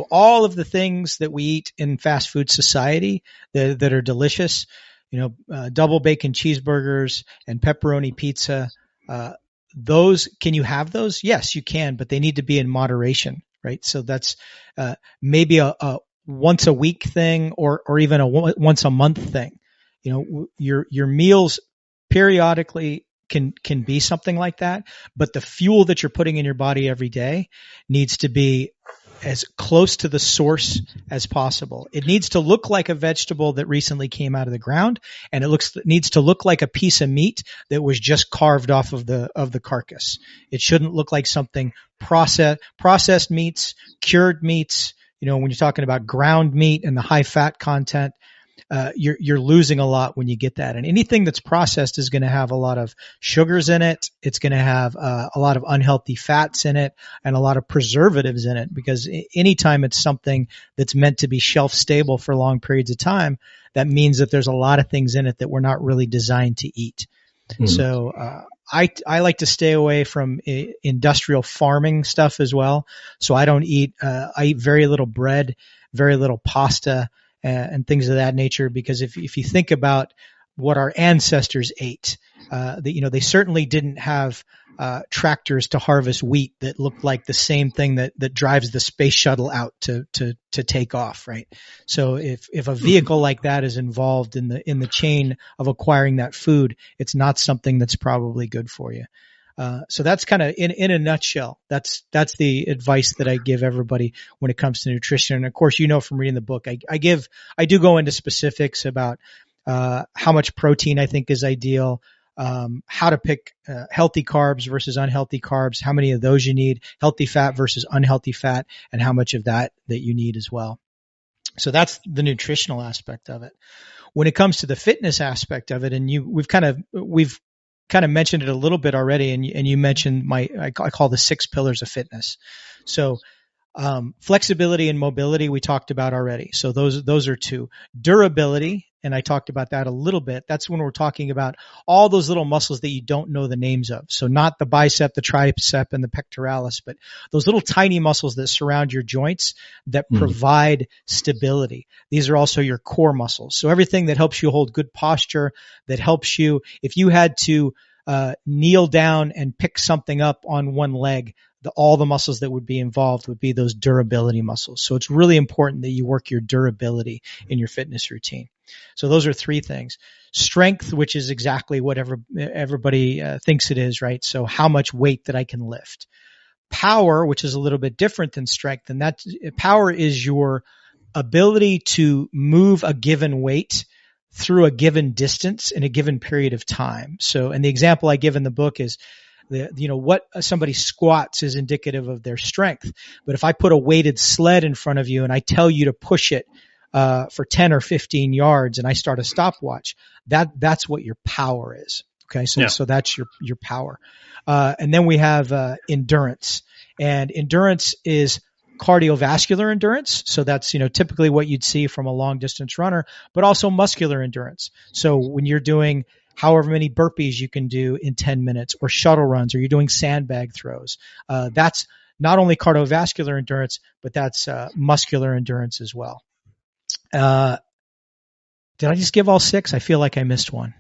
all of the things that we eat in fast food society that are delicious, double bacon cheeseburgers and pepperoni pizza, those, can you have those? Yes, you can, but they need to be in moderation. Right. So that's, maybe a once a week thing or even a once a month thing. Your meals periodically can be something like that, but the fuel that you're putting in your body every day needs to be as close to the source as possible. It needs to look like a vegetable that recently came out of the ground, and it needs to look like a piece of meat that was just carved off of the carcass. It shouldn't look like something processed meats, cured meats. When you're talking about ground meat and the high fat content, you're losing a lot when you get that. And anything that's processed is going to have a lot of sugars in it. It's going to have a lot of unhealthy fats in it and a lot of preservatives in it, because anytime it's something that's meant to be shelf stable for long periods of time, that means that there's a lot of things in it that we're not really designed to eat. Mm-hmm. So, I like to stay away from industrial farming stuff as well. So I don't eat, I eat very little bread, very little pasta, and things of that nature, because if you think about what our ancestors ate, they certainly didn't have tractors to harvest wheat that looked like the same thing that drives the space shuttle out to take off, right? So if a vehicle like that is involved in the chain of acquiring that food, it's not something that's probably good for you. So that's kind of in a nutshell. That's the advice that I give everybody when it comes to nutrition. And of course, from reading the book, I do go into specifics about, how much protein I think is ideal, how to pick, healthy carbs versus unhealthy carbs, how many of those you need, healthy fat versus unhealthy fat, and how much of that you need as well. So that's the nutritional aspect of it. When it comes to the fitness aspect of it, and we've kind of mentioned it a little bit already, and you mentioned I call the 6 pillars of fitness. So, flexibility and mobility we talked about already. So those are 2. Durability, and I talked about that a little bit. That's when we're talking about all those little muscles that you don't know the names of. So not the bicep, the tricep, and the pectoralis, but those little tiny muscles that surround your joints that provide stability. These are also your core muscles. So everything that helps you hold good posture, that helps you, if you had to kneel down and pick something up on one leg, all the muscles that would be involved would be those durability muscles. So it's really important that you work your durability in your fitness routine. So those are three things. Strength, which is exactly what everybody thinks it is, right? So how much weight that I can lift. Power, which is a little bit different than strength, and that power is your ability to move a given weight through a given distance in a given period of time. So, and the example I give in the book is what somebody squats is indicative of their strength. But if I put a weighted sled in front of you and I tell you to push it for 10 or 15 yards and I start a stopwatch, that's what your power is. Okay. So that's your power. And then we have endurance, and endurance is cardiovascular endurance. So that's, typically what you'd see from a long distance runner, but also muscular endurance. So when you're doing however many burpees you can do in 10 minutes, or shuttle runs, or you're doing sandbag throws, that's not only cardiovascular endurance, but that's muscular endurance as well. Did I just give all six? I feel like I missed one.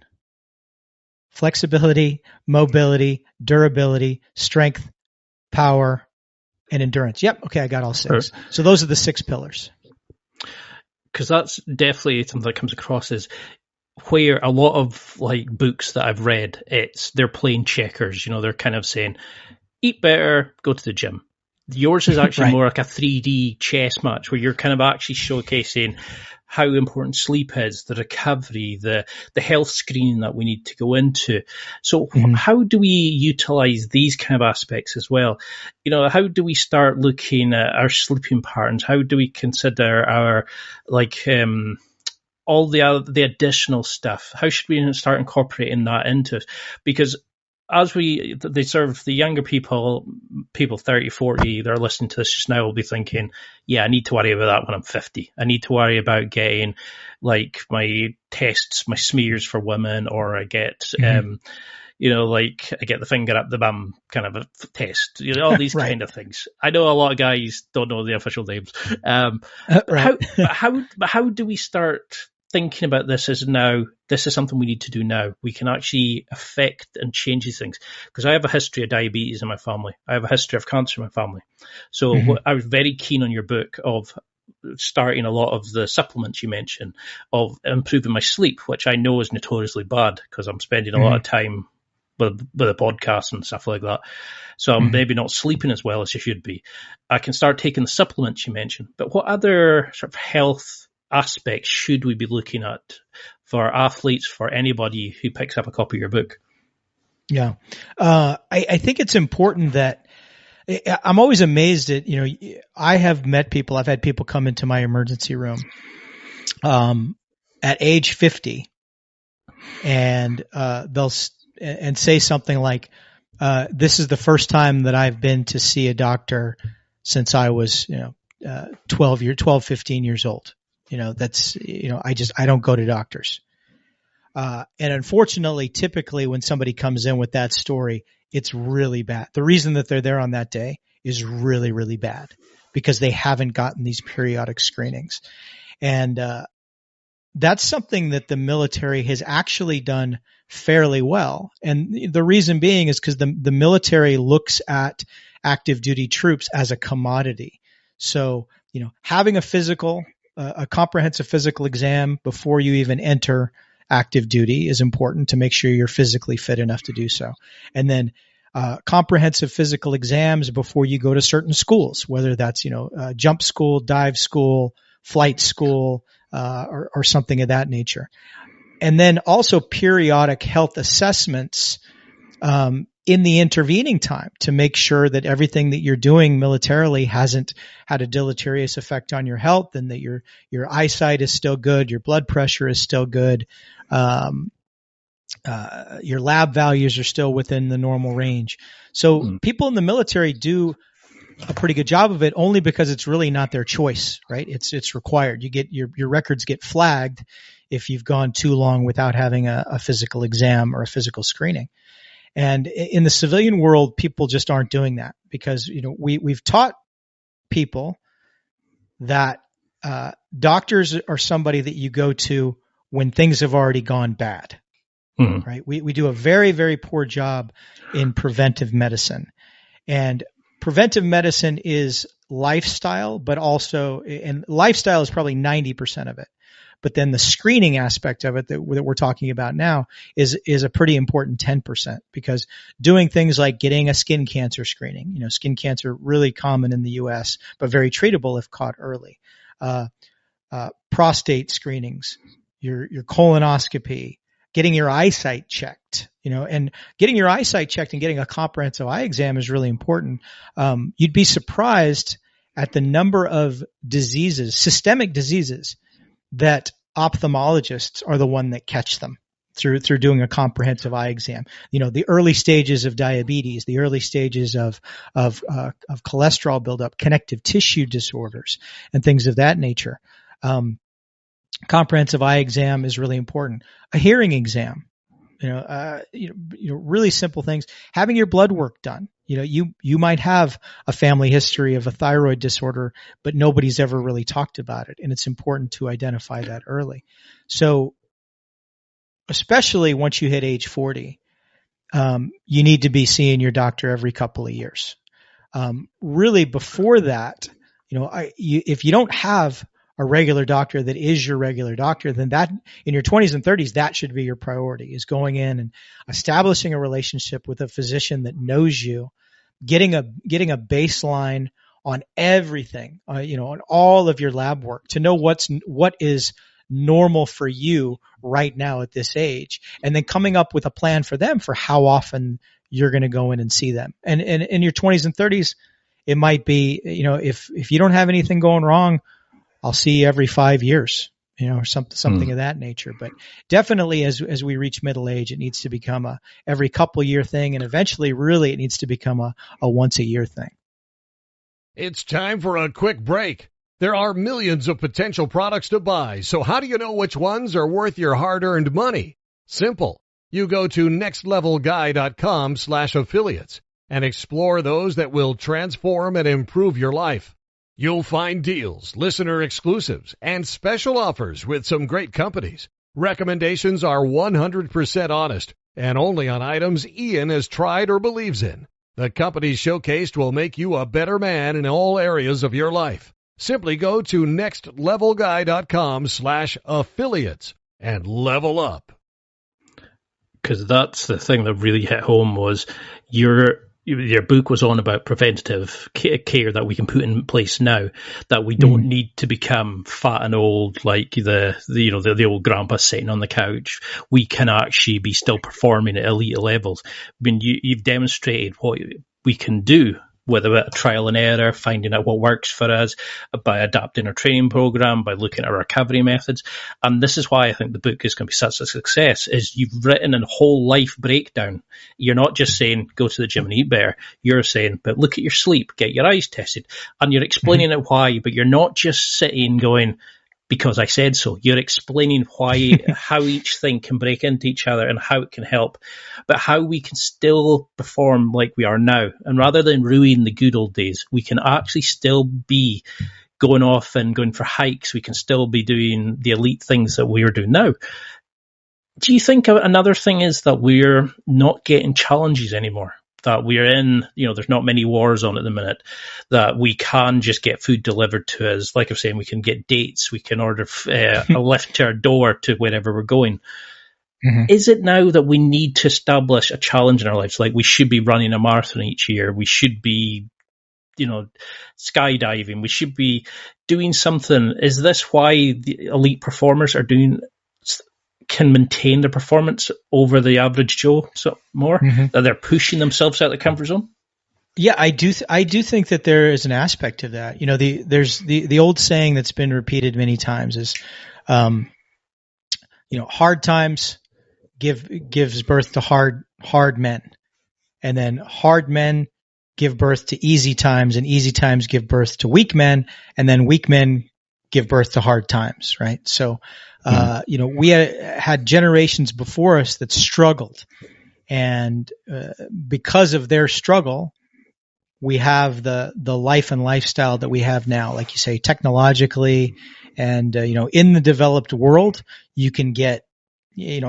Flexibility, mobility, durability, strength, power, and endurance. Yep. Okay. I got all six. Sure. So those are the 6 pillars. Because that's definitely something that comes across as where a lot of like books that I've read, they're playing checkers. They're kind of saying, eat better, go to the gym. Yours is actually right. More like a 3D chess match where you're kind of actually showcasing how important sleep is, the recovery, the health screening that we need to go into. So how do we utilize these kind of aspects as well? How do we start looking at our sleeping patterns? How do we consider our all the additional stuff? How should we start incorporating that into it? Because as they serve the younger people 30, 40, they're listening to this just now will be thinking, yeah, I need to worry about that when I'm 50. I need to worry about getting like my tests, my smears for women, or I get, I get the finger up the bum kind of a test, all these right. kind of things. I know a lot of guys don't know the official names. Right. How do we start thinking about this as now, this is something we need to do now. We can actually affect and change these things. Because I have a history of diabetes in my family. I have a history of cancer in my family. So I was very keen on your book of starting a lot of the supplements you mentioned, of improving my sleep, which I know is notoriously bad because I'm spending a lot of time with a podcast and stuff like that. So I'm maybe not sleeping as well as you should be. I can start taking the supplements you mentioned. But what other sort of health aspects should we be looking at for athletes, for anybody who picks up a copy of your book? Yeah. I think it's important that I'm always amazed at, I have met people, I've had people come into my emergency room at age 50 and they'll say something like, this is the first time that I've been to see a doctor since I was, 15 years old. I don't go to doctors. And unfortunately, typically when somebody comes in with that story, it's really bad. The reason that they're there on that day is really, really bad because they haven't gotten these periodic screenings. And, that's something that the military has actually done fairly well. And the reason being is because the military looks at active duty troops as a commodity. So, having a comprehensive physical exam before you even enter active duty is important to make sure you're physically fit enough to do so. And then comprehensive physical exams before you go to certain schools, whether that's, jump school, dive school, flight school, or something of that nature. And then also periodic health assessments in the intervening time to make sure that everything that you're doing militarily hasn't had a deleterious effect on your health, and that your eyesight is still good, your blood pressure is still good, your lab values are still within the normal range. So people in the military do a pretty good job of it, only because it's really not their choice, right? It's required. You get your records get flagged if you've gone too long without having a physical exam or a physical screening. And in the civilian world, people just aren't doing that because, we've taught people that doctors are somebody that you go to when things have already gone bad, right? We do a very, very poor job in preventive medicine. And preventive medicine is lifestyle, but also, and lifestyle is probably 90% of it. But then the screening aspect of it that we're talking about now is a pretty important 10%, because doing things like getting a skin cancer screening, skin cancer really common in the U.S., but very treatable if caught early. Prostate screenings, your colonoscopy, getting your eyesight checked, and getting your eyesight checked and getting a comprehensive eye exam is really important. You'd be surprised at the number of diseases, systemic diseases, that ophthalmologists are the one that catch them through doing a comprehensive eye exam. The early stages of diabetes, the early stages of cholesterol buildup, connective tissue disorders, and things of that nature. Comprehensive eye exam is really important. A hearing exam, really simple things. Having your blood work done. You might have a family history of a thyroid disorder, but nobody's ever really talked about it. And it's important to identify that early. So especially once you hit age 40, you need to be seeing your doctor every couple of years. Really before that, if you don't have a regular doctor that is your regular doctor, then that in your 20s and 30s, that should be your priority, is going in and establishing a relationship with a physician that knows you, getting a baseline on everything, on all of your lab work to know what is normal for you right now at this age, and then coming up with a plan for them for how often you're going to go in and see them. And in your 20s and 30s, it might be, if you don't have anything going wrong, I'll see you every 5 years, or something of that nature. But definitely as we reach middle age, it needs to become a every couple year thing. And eventually really it needs to become a once a year thing. It's time for a quick break. There are millions of potential products to buy. So how do you know which ones are worth your hard-earned money? Simple. You go to nextlevelguy.com/affiliates and explore those that will transform and improve your life. You'll find deals, listener exclusives, and special offers with some great companies. Recommendations are 100% honest and only on items Ian has tried or believes in. The companies showcased will make you a better man in all areas of your life. Simply go to nextlevelguy.com/affiliates and level up. Because that's the thing that really hit home was your book was on about preventative care that we can put in place now, that we don't need to become fat and old like the old grandpa sitting on the couch. We can actually be still performing at elite levels. I mean, you've demonstrated what we can do with a bit of trial and error, finding out what works for us, by adapting our training program, by looking at our recovery methods. And this is why I think the book is going to be such a success, is you've written a whole life breakdown. You're not just saying, go to the gym and eat better. You're saying, but look at your sleep, get your eyes tested. And you're explaining it why, but you're not just sitting going, because I said so. You're explaining why, how each thing can break into each other and how it can help, but how we can still perform like we are now. And rather than ruin the good old days, we can actually still be going off and going for hikes. We can still be doing the elite things that we are doing now. Do you think another thing is that we're not getting challenges anymore? That we're in, there's not many wars on at the minute, that we can just get food delivered to us. Like I'm saying, we can get dates, we can order a lift to our door to wherever we're going. Mm-hmm. Is it now that we need to establish a challenge in our lives? Like we should be running a marathon each year. We should be, skydiving. We should be doing something. Is this why the elite performers can maintain their performance over the average Joe more, that they're pushing themselves out of the comfort zone? Yeah, I do think that there is an aspect of that. There's the old saying that's been repeated many times is, hard times gives birth to hard men, and then hard men give birth to easy times, and easy times give birth to weak men, and then weak men give birth to hard times, right? So, we had generations before us that struggled, and because of their struggle, we have the life and lifestyle that we have now. Like you say, technologically, and in the developed world, you can get,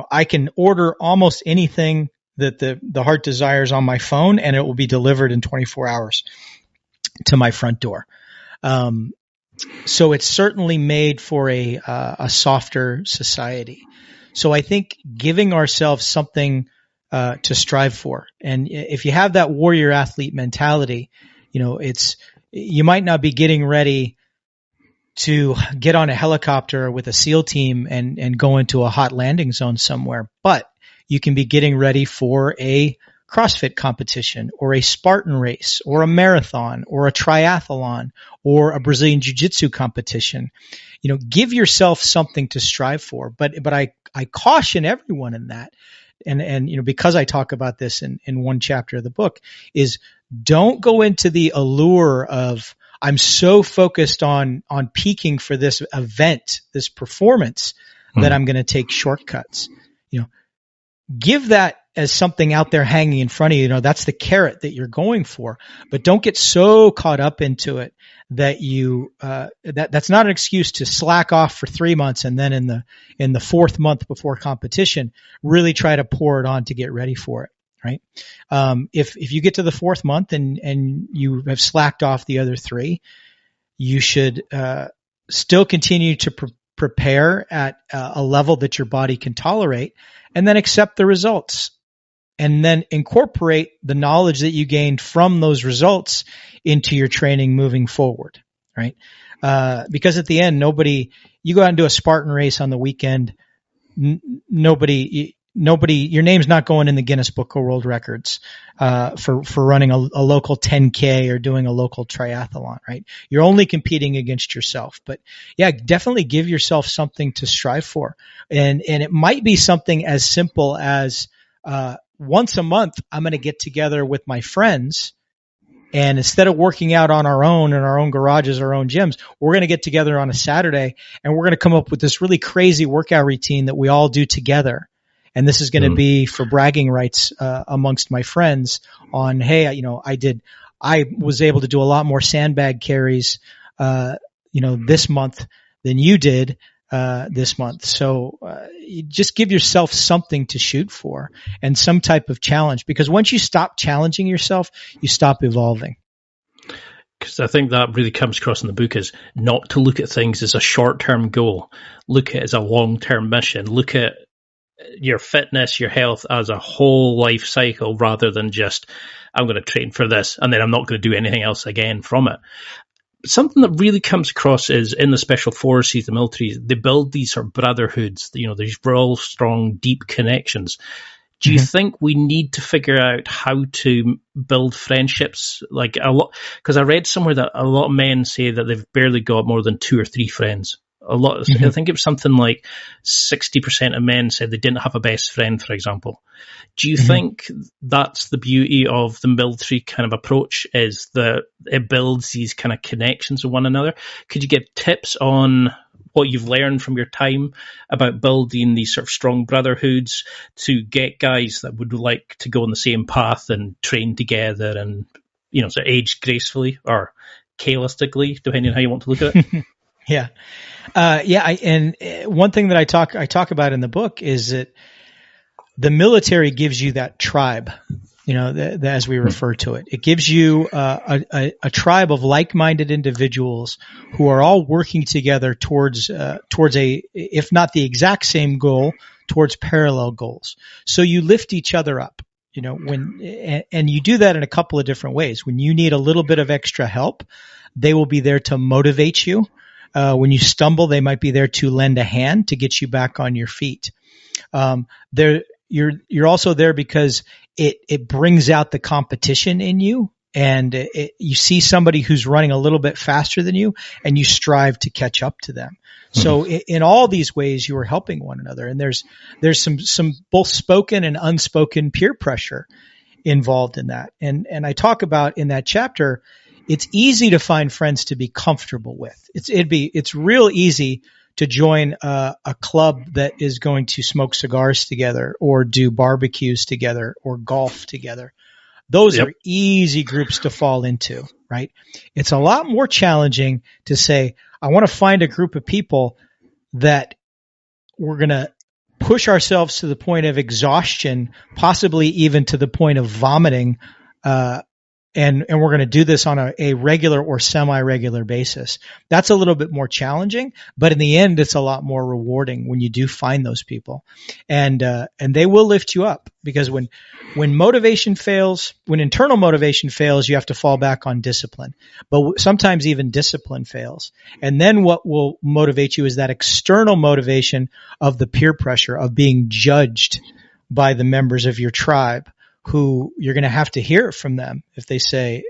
I can order almost anything that the heart desires on my phone, and it will be delivered in 24 hours. to my front door. So it's certainly made for a softer society. So I think giving ourselves something to strive for, and if you have that warrior athlete mentality, you might not be getting ready to get on a helicopter with a SEAL team and go into a hot landing zone somewhere, but you can be getting ready for a CrossFit competition or a Spartan race or a marathon or a triathlon or a Brazilian Jiu Jitsu competition. Give yourself something to strive for. But I caution everyone in that. And because I talk about this in one chapter of the book, is don't go into the allure of, I'm so focused on peaking for this event, this performance, that I'm going to take shortcuts. Give that as something out there hanging in front of you. That's the carrot that you're going for, but don't get so caught up into it that that's not an excuse to slack off for 3 months. And then in the fourth month before competition, really try to pour it on to get ready for it. Right. If you get to the fourth month and you have slacked off the other 3, you should, still continue to prepare at a level that your body can tolerate, and then accept the results, and then incorporate the knowledge that you gained from those results into your training moving forward. Right. Because at the end, you go out and do a Spartan race on the weekend. Nobody, your name's not going in the Guinness Book of World Records, for running a local 10K or doing a local triathlon, right? You're only competing against yourself, but yeah, definitely give yourself something to strive for. And it might be something as simple as, once a month, I'm going to get together with my friends, and instead of working out on our own in our own garages, our own gyms, we're going to get together on a Saturday, and we're going to come up with this really crazy workout routine that we all do together. And this is going to be for bragging rights amongst my friends on, hey, I was able to do a lot more sandbag carries, this month than you did this month. So you just give yourself something to shoot for and some type of challenge, because once you stop challenging yourself, you stop evolving. Because I think that really comes across in the book, is not to look at things as a short-term goal. Look at it as a long-term mission. Look at your fitness, your health as a whole life cycle, rather than just, I'm going to train for this and then I'm not going to do anything else again from it. Something that really comes across is in the special forces, the military, they build these sort of brotherhoods, these real strong, deep connections. Do you think we need to figure out how to build friendships? Like a lot, because I read somewhere that a lot of men say that they've barely got more than 2 or 3 friends. I think it was something like 60% of men said they didn't have a best friend, for example. Do you think that's the beauty of the military kind of approach, is that it builds these kind of connections with one another? Could you give tips on what you've learned from your time about building these sort of strong brotherhoods to get guys that would like to go on the same path and train together and, sort of age gracefully or chaotically, depending on how you want to look at it? Yeah. And one thing that I talk about in the book is that the military gives you that tribe, as we refer to it. It gives you a tribe of like-minded individuals who are all working together towards if not the exact same goal, towards parallel goals. So you lift each other up, and you do that in a couple of different ways. When you need a little bit of extra help, they will be there to motivate you. When you stumble, they might be there to lend a hand to get you back on your feet. You're also there because it brings out the competition in you, and you see somebody who's running a little bit faster than you, and you strive to catch up to them. So in all these ways, you are helping one another, and there's some both spoken and unspoken peer pressure involved in that. And I talk about in that chapter, it's easy to find friends to be comfortable with. It's real easy to join a club that is going to smoke cigars together or do barbecues together or golf together. Those are easy groups to fall into, right? It's a lot more challenging to say, I want to find a group of people that we're going to push ourselves to the point of exhaustion, possibly even to the point of vomiting, and we're going to do this on a regular or semi-regular basis. That's a little bit more challenging, but in the end, it's a lot more rewarding when you do find those people, and they will lift you up, because when motivation fails, when internal motivation fails, you have to fall back on discipline. But sometimes even discipline fails, and then what will motivate you is that external motivation of the peer pressure of being judged by the members of your tribe, who you're going to have to hear from them if they say,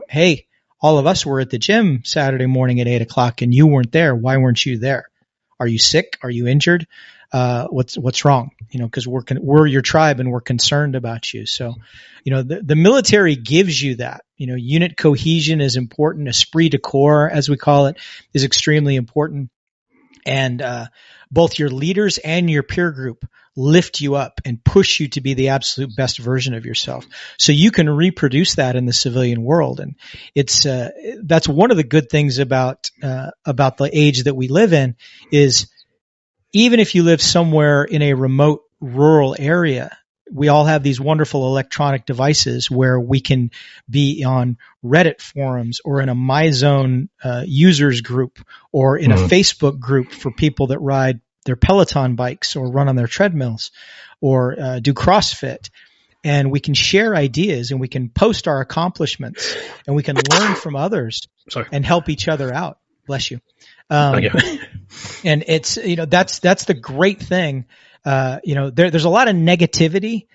hey, all of us were at the gym Saturday morning at 8:00 and you weren't there. Why weren't you there? Are you sick? Are you injured? What's wrong? Because we're your tribe and we're concerned about you. So, the military gives you that. Unit cohesion is important. Esprit de corps, as we call it, is extremely important. And both your leaders and your peer group lift you up and push you to be the absolute best version of yourself, so you can reproduce that in the civilian world. And it's that's one of the good things about the age that we live in, is even if you live somewhere in a remote rural area, we all have these wonderful electronic devices where we can be on Reddit forums or in a MyZone users group or in a Facebook group for people that ride their Peloton bikes or run on their treadmills or do CrossFit. And we can share ideas and we can post our accomplishments and we can learn from others and help each other out. Bless you. And it's, that's the great thing. There's a lot of negativity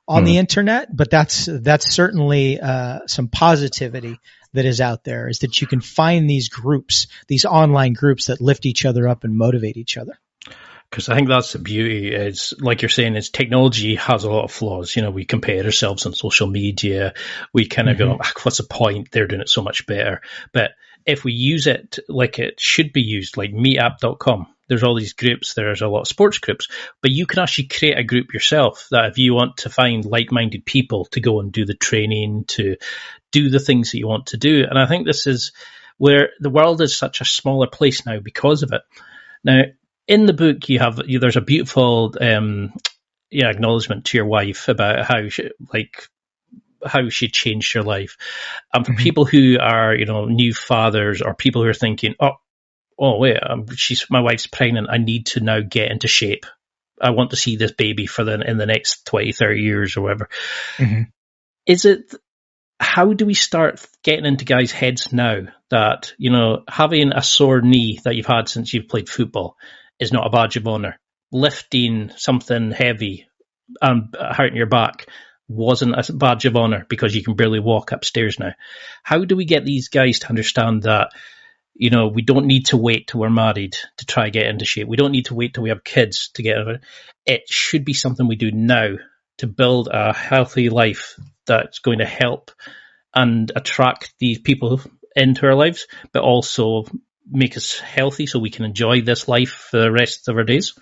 on the internet, but that's certainly some positivity that is out there, is that you can find these groups, these online groups that lift each other up and motivate each other. Because I think that's the beauty, is like you're saying, is technology has a lot of flaws. We compare ourselves on social media. We kind of go, what's the point? They're doing it so much better. But if we use it like it should be used, like meetup.com, there's all these groups, there's a lot of sports groups, but you can actually create a group yourself that if you want to find like-minded people to go and do the training, to do the things that you want to do. And I think this is where the world is such a smaller place now because of it. Now, in the book, there's a beautiful acknowledgement to your wife about how she changed your life. And for people who are, new fathers, or people who are thinking, oh wait, my wife's pregnant, I need to now get into shape. I want to see this baby in the next 20, 30 years or whatever. How do we start getting into guys' heads now that, having a sore knee that you've had since you've played football is not a badge of honor? Lifting something heavy and hurting your back wasn't a badge of honor because you can barely walk upstairs now. How do we get these guys to understand that, we don't need to wait till we're married to try get into shape. We don't need to wait till we have kids to get into it. It should be something we do now to build a healthy life that's going to help and attract these people into our lives, but also make us healthy so we can enjoy this life for the rest of our days.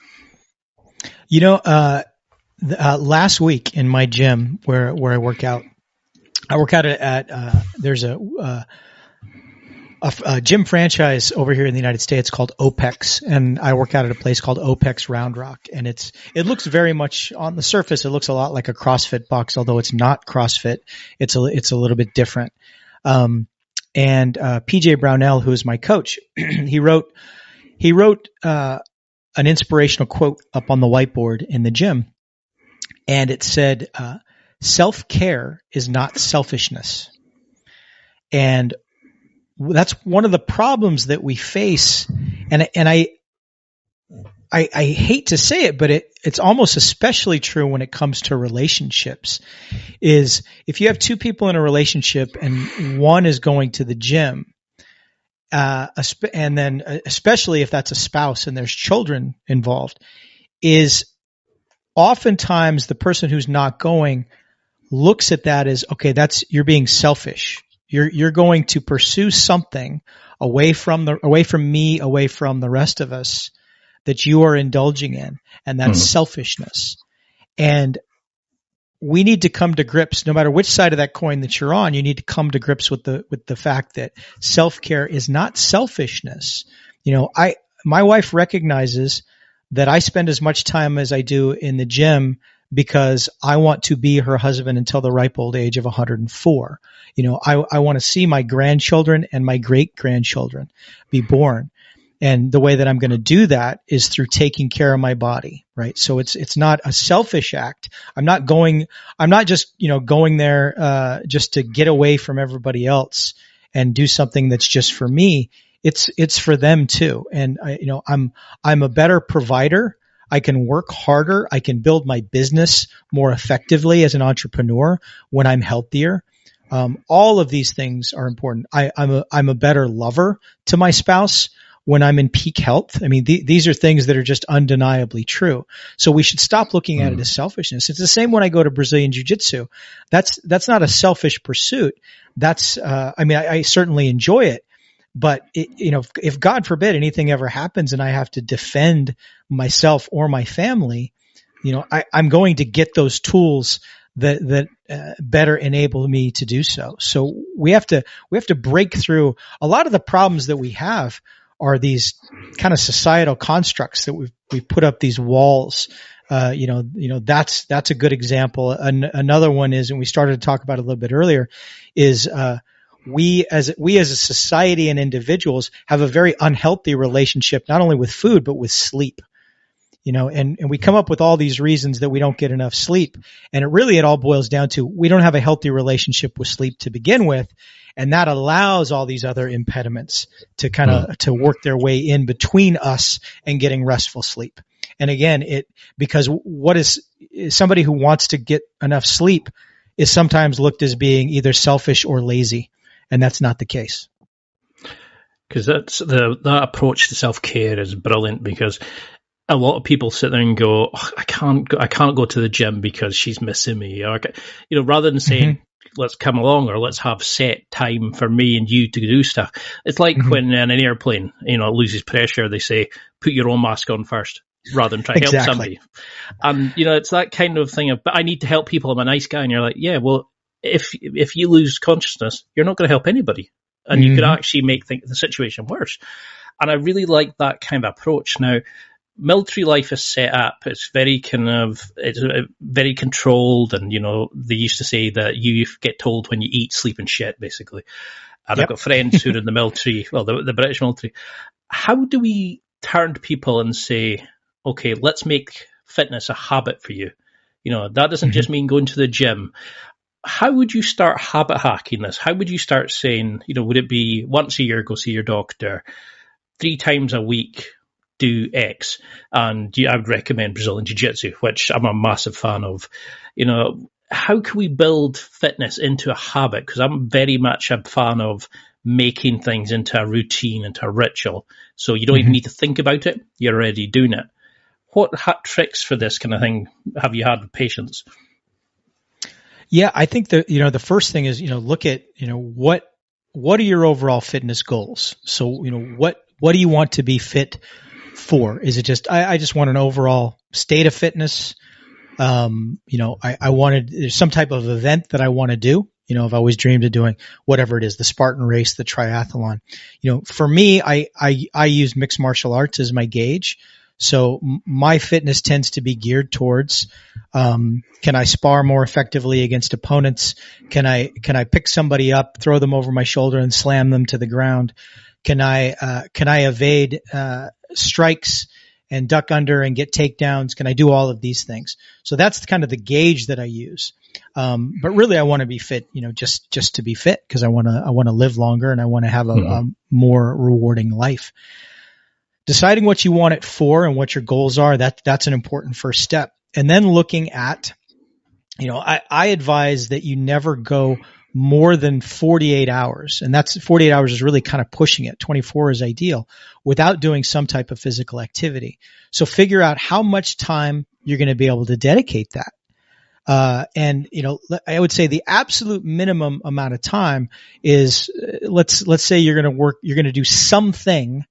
Last week in my gym where I work out at there's a gym franchise over here in the United States called OPEX, and I work out at a place called OPEX Round Rock, and it looks very much, on the surface, it looks a lot like a CrossFit box, although it's not CrossFit. It's a little bit different. And PJ Brownell, who is my coach, he wrote an inspirational quote up on the whiteboard in the gym, and it said, "Self-care is not selfishness." And that's one of the problems that we face, and I hate to say it, but it's almost especially true when it comes to relationships, is if you have two people in a relationship and one is going to the gym, and then especially if that's a spouse and there's children involved, is oftentimes the person who's not going looks at that as, okay, you're being selfish. You're going to pursue something away from me, away from the rest of us that you are indulging in, and that's selfishness. And we need to come to grips, no matter which side of that coin that you're on, you need to come to grips with the fact that self-care is not selfishness. My wife recognizes that I spend as much time as I do in the gym because I want to be her husband until the ripe old age of 104. I want to see my grandchildren and my great grandchildren be born. And the way that I'm going to do that is through taking care of my body, right? So it's not a selfish act. I'm not just, going there, just to get away from everybody else and do something that's just for me. It's for them too. And I'm a better provider. I can work harder. I can build my business more effectively as an entrepreneur when I'm healthier. All of these things are important. I'm a better lover to my spouse when I'm in peak health. I mean, these are things that are just undeniably true. So we should stop looking at it as selfishness. It's the same when I go to Brazilian Jiu Jitsu. That's not a selfish pursuit. I certainly enjoy it, but if God forbid anything ever happens and I have to defend myself or my family, I'm going to get those tools that better enable me to do so. So we have to break through a lot of the problems that we have. Are these kind of societal constructs that we've put up these walls. That's a good example. Another one is, and we started to talk about it a little bit earlier, is we as a society and individuals have a very unhealthy relationship, not only with food, but with sleep. And we come up with all these reasons that we don't get enough sleep. And it all boils down to, we don't have a healthy relationship with sleep to begin with. And that allows all these other impediments to to work their way in between us and getting restful sleep. And again, because what is somebody who wants to get enough sleep is sometimes looked as being either selfish or lazy. And that's not the case. Because that approach to self-care is brilliant, because a lot of people sit there and go, I can't go to the gym because she's missing me. Or, rather than saying, let's come along, or let's have set time for me and you to do stuff. It's like when in an airplane, it loses pressure, they say, put your own mask on first, rather than try to help somebody. And, it's that kind of thing of, but I need to help people, I'm a nice guy. And you're like, yeah, well, if you lose consciousness, you're not going to help anybody. And you could actually make the situation worse. And I really like that kind of approach. Now, military life is set up. It's very very controlled, and they used to say that you get told when you eat, sleep, and shit, basically. And I've got friends who are in the military, well, the British military. How do we turn to people and say, okay, let's make fitness a habit for you? That doesn't just mean going to the gym. How would you start habit hacking this? How would you start saying, would it be once a year go see your doctor, 3 times a week do X, and I would recommend Brazilian Jiu Jitsu, which I'm a massive fan of. How can we build fitness into a habit? Because I'm very much a fan of making things into a routine, into a ritual. So you don't even need to think about it. You're already doing it. What tricks for this kind of thing have you had with patients? Yeah, I think that, the first thing is, look at, what are your overall fitness goals? So, what do you want to be fit for? Is it just, I just want an overall state of fitness? There's some type of event that I want to do. I've always dreamed of doing whatever it is, the Spartan race, the triathlon. For me, I use mixed martial arts as my gauge. So my fitness tends to be geared towards, can I spar more effectively against opponents? Can I pick somebody up, throw them over my shoulder and slam them to the ground? Can I evade, strikes and duck under and get takedowns? Can I do all of these things? So that's kind of the gauge that I use. But really I want to be fit, just to be fit, because I want to live longer and I want to have a more rewarding life. Deciding what you want it for and what your goals are, that's an important first step. And then looking at, I advise that you never go more than 48 hours. And that's 48 hours is really kind of pushing it. 24 is ideal without doing some type of physical activity. So figure out how much time you're going to be able to dedicate that. And I would say the absolute minimum amount of time is, let's say you're going to do something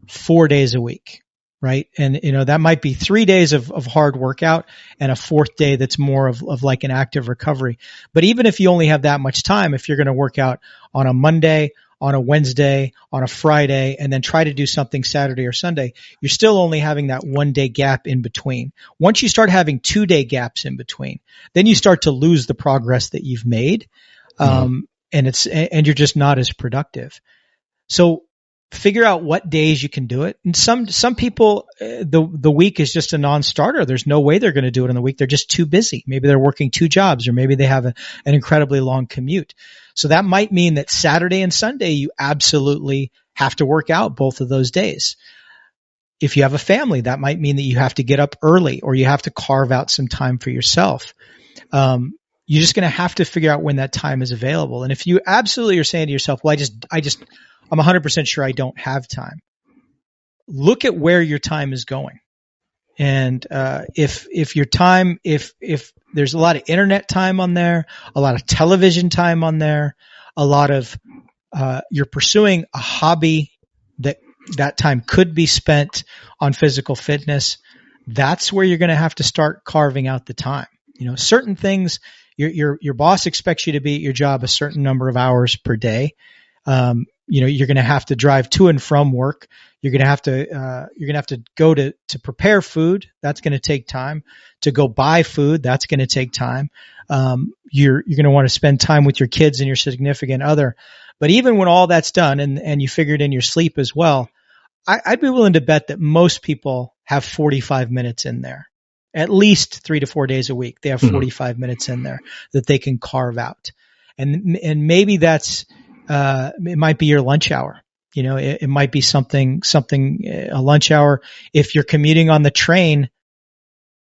4 days a week, right? And, that might be 3 days of hard workout and a 4th day that's more of like an active recovery. But even if you only have that much time, if you're going to work out on a Monday, on a Wednesday, on a Friday, and then try to do something Saturday or Sunday, you're still only having that 1 day gap in between. Once you start having 2 day gaps in between, then you start to lose the progress that you've made. And you're just not as productive. So figure out what days you can do it. And some people, the week is just a non-starter. There's no way they're going to do it in the week. They're just too busy. Maybe they're working 2 jobs, or maybe they have an incredibly long commute. So that might mean that Saturday and Sunday, you absolutely have to work out both of those days. If you have a family, that might mean that you have to get up early, or you have to carve out some time for yourself. You're just going to have to figure out when that time is available. And if you absolutely are saying to yourself, well, I'm 100% sure I don't have time. Look at where your time is going. And if your time, if there's a lot of internet time on there, a lot of television time on there, a lot of you're pursuing a hobby that time could be spent on physical fitness, that's where you're going to have to start carving out the time. Certain things, your boss expects you to be at your job a certain number of hours per day. You're going to have to drive to and from work. You're going to have to go to prepare food. That's going to take time. To go buy food, that's going to take time. You're going to want to spend time with your kids and your significant other. But even when all that's done and you figured in your sleep as well, I'd be willing to bet that most people have 45 minutes in there. At least 3 to 4 days a week, they have 45 minutes in there that they can carve out. And maybe that's, it might be your lunch hour. It might be something, a lunch hour. If you're commuting on the train,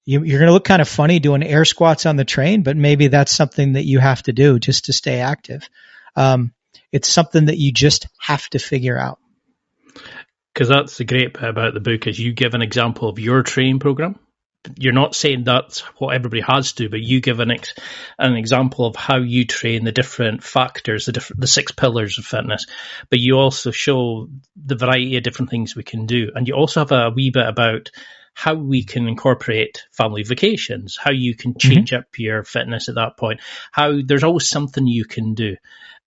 you're going to look kind of funny doing air squats on the train, but maybe that's something that you have to do just to stay active. It's something that you just have to figure out. Because that's the great bit about the book, is you give an example of your training program. You're not saying that's what everybody has to, but you give an example of how you train, the different factors, the 6 pillars of fitness. But you also show the variety of different things we can do, and you also have a wee bit about how we can incorporate family vacations, how you can change up your fitness at that point, how there's always something you can do.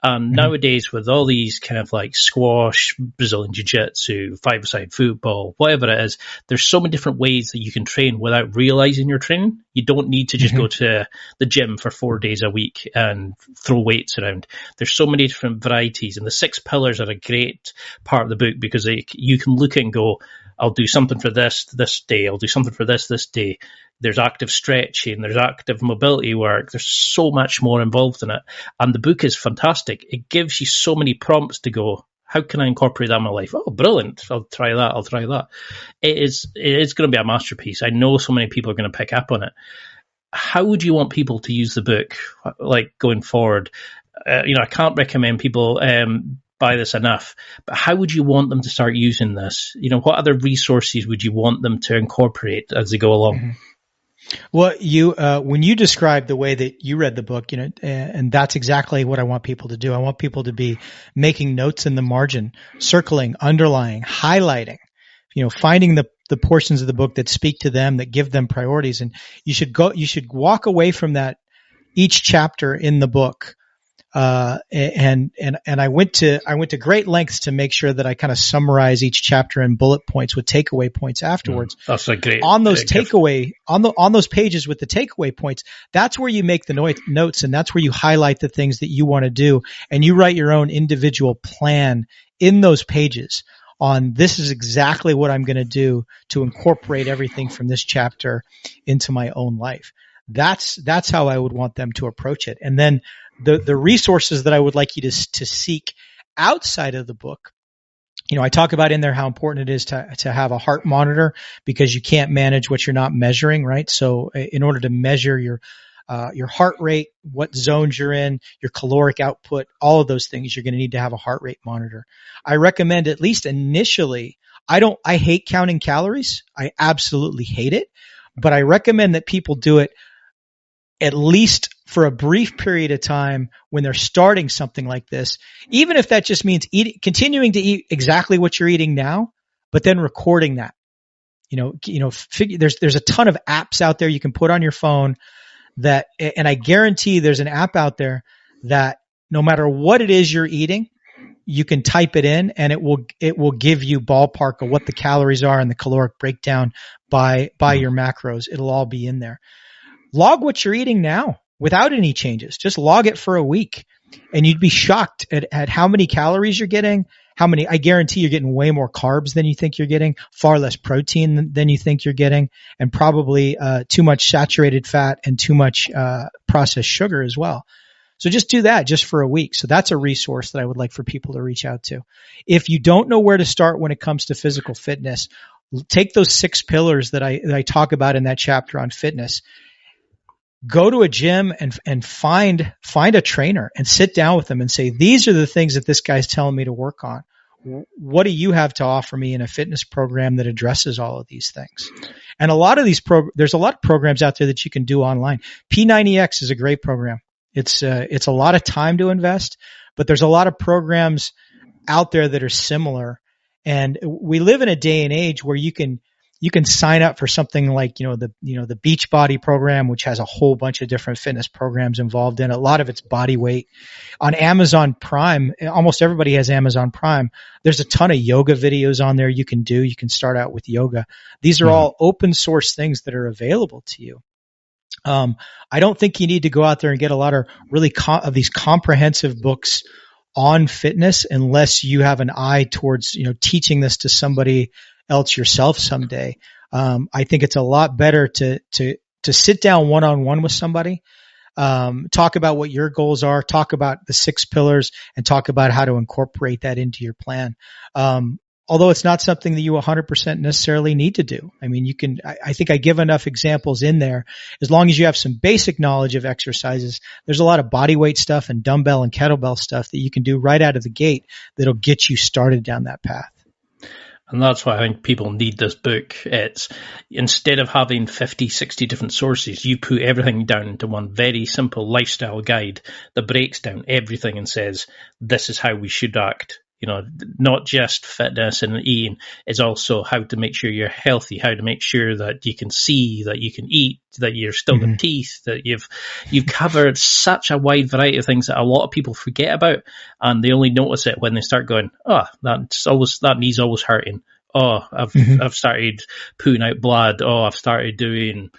And nowadays, with all these kind of like squash, Brazilian Jiu Jitsu, 5-a-side football, whatever it is, there's so many different ways that you can train without realizing you're training. You don't need to just go to the gym for 4 days a week and throw weights around. There's so many different varieties, and the 6 pillars are a great part of the book, because you can look at and go, I'll do something for this day. I'll do something for this day. There's active stretching. There's active mobility work. There's so much more involved in it. And the book is fantastic. It gives you so many prompts to go, how can I incorporate that in my life? Oh, brilliant. I'll try that. It is going to be a masterpiece. I know so many people are going to pick up on it. How would you want people to use the book, like going forward? I can't recommend people buy this enough, but how would you want them to start using this? What other resources would you want them to incorporate as they go along? Well, when you describe the way that you read the book, and that's exactly what I want people to do. I want people to be making notes in the margin, circling, underlining, highlighting, finding the portions of the book that speak to them, that give them priorities. And you should walk away from that, each chapter in the book. And I went to great lengths to make sure that I kind of summarize each chapter in bullet points with takeaway points afterwards. That's a great on those on those pages with the takeaway points. That's where you make the notes, and that's where you highlight the things that you want to do, and you write your own individual plan in those pages on, this is exactly what I'm going to do to incorporate everything from this chapter into my own life. That's how I would want them to approach it. And then the resources that I would like you to seek outside of the book, I talk about in there how important it is to have a heart monitor, because you can't manage what you're not measuring, right? So in order to measure your heart rate, what zones you're in, your caloric output, all of those things, you're going to need to have a heart rate monitor. I recommend, at least initially, I hate counting calories. I absolutely hate it, but I recommend that people do it at least for a brief period of time when they're starting something like this, even if that just means continuing to eat exactly what you're eating now, but then recording that. There's a ton of apps out there you can put on your phone and I guarantee there's an app out there that no matter what it is you're eating, you can type it in and it will give you ballpark of what the calories are and the caloric breakdown by your macros. It'll all be in there. Log what you're eating now without any changes. Just log it for a week and you'd be shocked at how many calories you're getting. I guarantee you're getting way more carbs than you think you're getting, far less protein than you think you're getting, and probably too much saturated fat and too much processed sugar as well. So just do that just for a week. So that's a resource that I would like for people to reach out to. If you don't know where to start when it comes to physical fitness, take those 6 pillars that I talk about in that chapter on fitness. Go to a gym and find a trainer and sit down with them and say, these are the things that this guy's telling me to work on. What do you have to offer me in a fitness program that addresses all of these things? And a lot of these there's a lot of programs out there that you can do online. P90X is a great program. It's a lot of time to invest, but there's a lot of programs out there that are similar. And we live in a day and age where you can sign up for something like, the Beachbody program, which has a whole bunch of different fitness programs involved in it. A lot of it's body weight. On Amazon Prime, almost everybody has Amazon Prime. There's a ton of yoga videos on there you can do. You can start out with yoga. These are all open source things that are available to you. I don't think you need to go out there and get a lot of really of these comprehensive books on fitness unless you have an eye towards, teaching this to somebody else yourself someday. I think it's a lot better to sit down one-on-one with somebody, talk about what your goals are, talk about the 6 pillars, and talk about how to incorporate that into your plan. Although it's not something that you 100% necessarily need to do. I mean, I think I give enough examples in there. As long as you have some basic knowledge of exercises, there's a lot of body weight stuff and dumbbell and kettlebell stuff that you can do right out of the gate that'll get you started down that path. And that's why I think people need this book. It's instead of having 50, 60 different sources, you put everything down into one very simple lifestyle guide that breaks down everything and says, this is how we should act. Not just fitness and eating, it's also how to make sure you're healthy, how to make sure that you can see, that you can eat, that you're still got teeth, that you've covered such a wide variety of things that a lot of people forget about, and they only notice it when they start going, that knee's always hurting. Oh, I've started pooing out blood. Oh, I've started doing,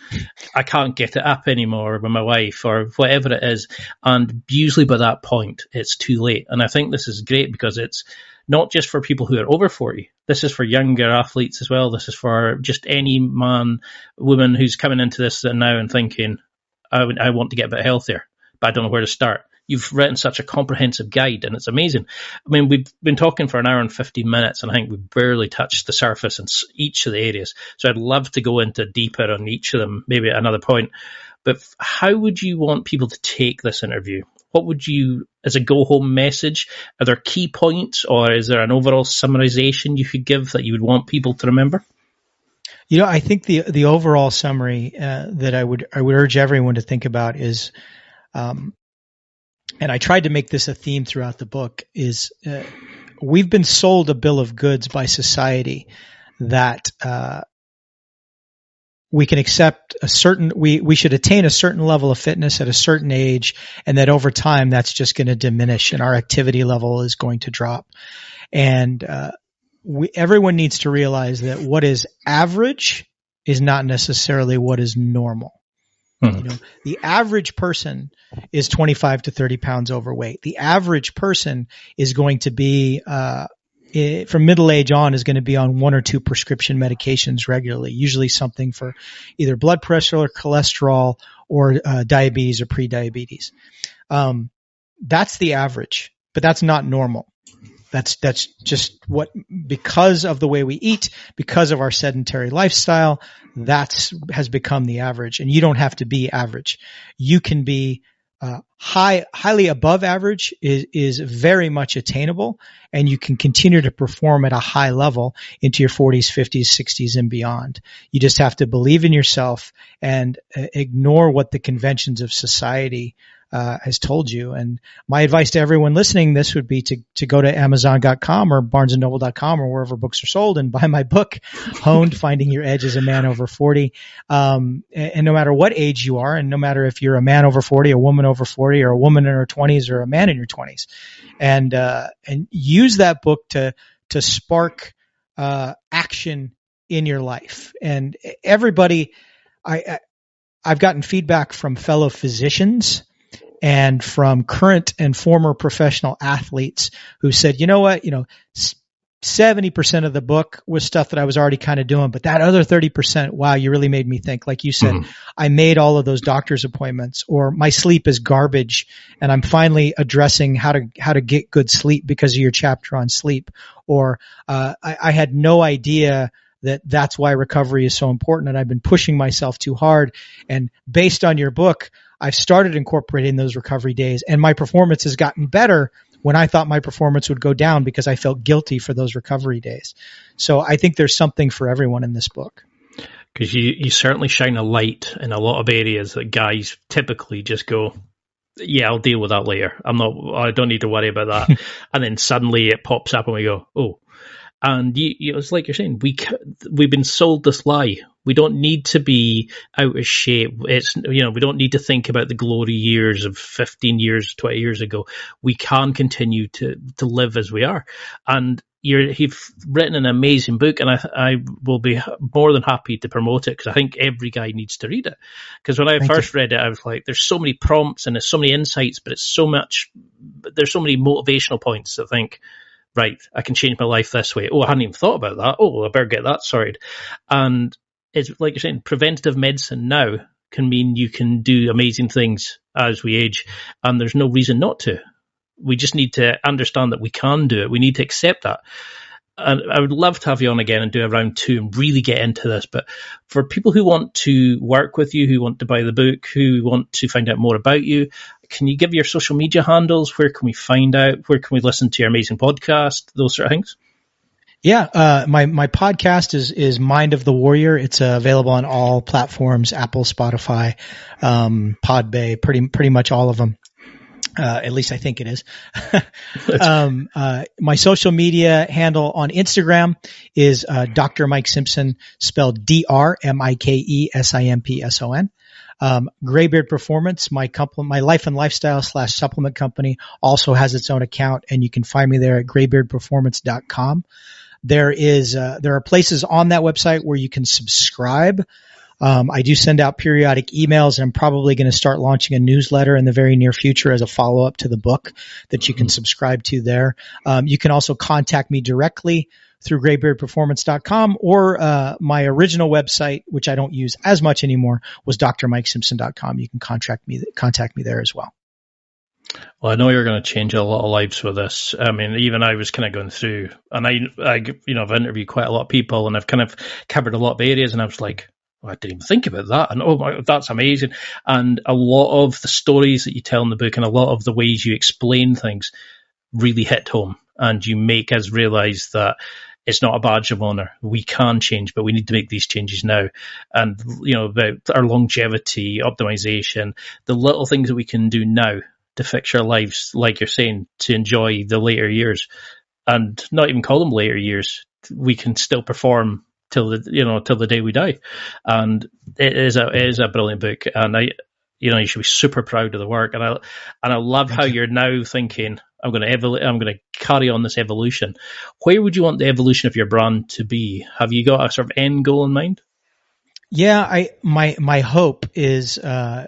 I can't get it up anymore with my wife or whatever it is. And usually by that point, it's too late. And I think this is great because it's not just for people who are over 40. This is for younger athletes as well. This is for just any man, woman who's coming into this now and thinking, I want to get a bit healthier, but I don't know where to start. You've written such a comprehensive guide, and it's amazing. I mean, we've been talking for an hour and 15 minutes, and I think we've barely touched the surface in each of the areas. So I'd love to go into deeper on each of them, maybe at another point. But how would you want people to take this interview? What would you, as a go-home message, are there key points, or is there an overall summarization you could give that you would want people to remember? I think the overall summary that I would urge everyone to think about is, and I tried to make this a theme throughout the book, is we've been sold a bill of goods by society that we can accept we should attain a certain level of fitness at a certain age, and that over time that's just going to diminish and our activity level is going to drop. And everyone needs to realize that what is average is not necessarily what is normal. The average person is 25 to 30 pounds overweight. The average person is going to be, from middle age on, is going to be on 1 or 2 prescription medications regularly, usually something for either blood pressure or cholesterol or diabetes or pre-diabetes. That's the average, but that's not normal. That's just because of the way we eat, because of our sedentary lifestyle, has become the average. And you don't have to be average. You can be highly above average is very much attainable, and you can continue to perform at a high level into your 40s, 50s, 60s, and beyond. You just have to believe in yourself and ignore what the conventions of society has told you. And my advice to everyone listening this would be to go to Amazon.com or BarnesandNoble.com or wherever books are sold and buy my book, Honed: Finding Your Edge as a Man Over 40. And no matter what age you are, and no matter if you're a man over 40, a woman over 40, or a woman in her 20s, or a man in your 20s, and use that book to spark action in your life. And everybody, I've gotten feedback from fellow physicians and from current and former professional athletes who said, you know what, 70% of the book was stuff that I was already kind of doing, but that other 30%, wow, you really made me think. Like you said, I made all of those doctor's appointments, or my sleep is garbage, and I'm finally addressing how to get good sleep because of your chapter on sleep. Or I had no idea that's why recovery is so important, and I've been pushing myself too hard. And based on your book, I've started incorporating those recovery days, and my performance has gotten better when I thought my performance would go down because I felt guilty for those recovery days. So I think there's something for everyone in this book. Because you certainly shine a light in a lot of areas that guys typically just go, yeah, I'll deal with that later. I don't need to worry about that. And then suddenly it pops up and we go, oh. And it's like you're saying, we've been sold this lie. We don't need to be out of shape. We don't need to think about the glory years of 15 years, 20 years ago. We can continue to live as we are. And you've written an amazing book, and I will be more than happy to promote it because I think every guy needs to read it. Because when I first read it, I was like, there's so many prompts and there's so many insights, but there's so many motivational points to think, right, I can change my life this way. Oh, I hadn't even thought about that. Oh, I better get that sorted. And it's like you're saying, preventative medicine now can mean you can do amazing things as we age, and there's no reason not to. We just need to understand that we can do it. We need to accept that. And I would love to have you on again and do a round 2 and really get into this. But for people who want to work with you, who want to buy the book, who want to find out more about you, can you give your social media handles? Where can we find out? Where can we listen to your amazing podcast? Those sort of things. Yeah. My podcast is Mind of the Warrior. It's available on all platforms, Apple, Spotify, Podbay, pretty much all of them. At least I think it is. My social media handle on Instagram is Dr Mike Simpson, spelled DrMikeSimpson. Graybeard Performance, my life and lifestyle / supplement company, also has its own account, and you can find me there at graybeardperformance.com. There are places on that website where you can subscribe. I do send out periodic emails, and I'm probably going to start launching a newsletter in the very near future as a follow-up to the book that you can subscribe to there. You can also contact me directly through graybeardperformance.com, or my original website, which I don't use as much anymore, was drmikesimpson.com. You can contact me there as well. Well, I know you're going to change a lot of lives with this. I mean, even I was kind of going through, and I've interviewed quite a lot of people, and I've kind of covered a lot of areas, and I was like, I didn't even think about that. And that's amazing. And a lot of the stories that you tell in the book and a lot of the ways you explain things really hit home, and you make us realize that it's not a badge of honor. We can change, but we need to make these changes now. And, about our longevity, optimization, the little things that we can do now to fix our lives, like you're saying, to enjoy the later years, and not even call them later years. We can still perform till the day we die. And it is a brilliant book. And you should be super proud of the work. And I love how you're now thinking, I'm going to carry on this evolution. Where would you want the evolution of your brand to be? Have you got a sort of end goal in mind? Yeah, my hope is, I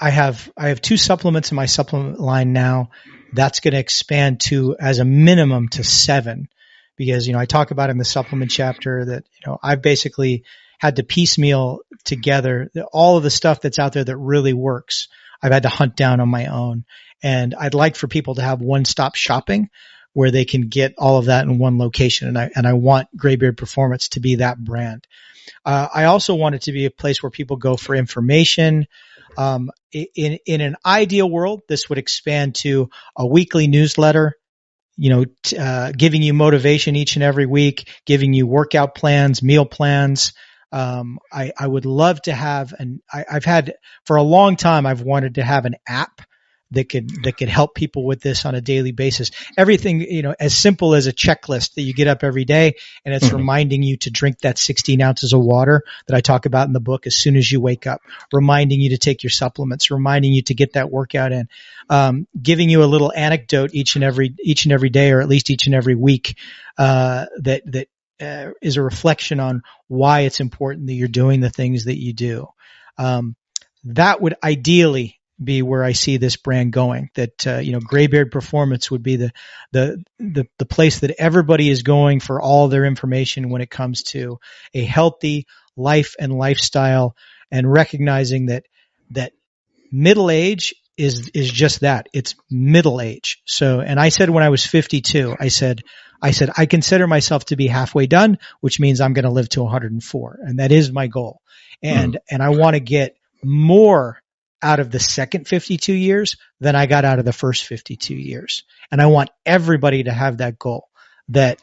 have 2 supplements in my supplement line now. That's going to expand to, as a minimum, to 7, because, I talk about in the supplement chapter that, I've basically had to piecemeal together all of the stuff that's out there that really works. I've had to hunt down on my own, and I'd like for people to have one-stop shopping where they can get all of that in one location. And I want Graybeard Performance to be that brand. I also want it to be a place where people go for information. In an ideal world, this would expand to a weekly newsletter, giving you motivation each and every week, giving you workout plans, meal plans. I would love to have, I've had for a long time, I've wanted to have an app that could help people with this on a daily basis. Everything, as simple as a checklist that you get up every day and it's reminding you to drink that 16 ounces of water that I talk about in the book as soon as you wake up, reminding you to take your supplements, reminding you to get that workout in, giving you a little anecdote each and every day, or at least each and every week, that is a reflection on why it's important that you're doing the things that you do. That would ideally be where I see this brand going. That Graybeard Performance would be the place that everybody is going for all their information when it comes to a healthy life and lifestyle, and recognizing that middle age is just that. It's middle age. So, and I said when I was 52, I said I consider myself to be halfway done, which means I'm going to live to 104, and that is my goal. And I want to get more out of the second 52 years than I got out of the first 52 years. And I want everybody to have that goal, that,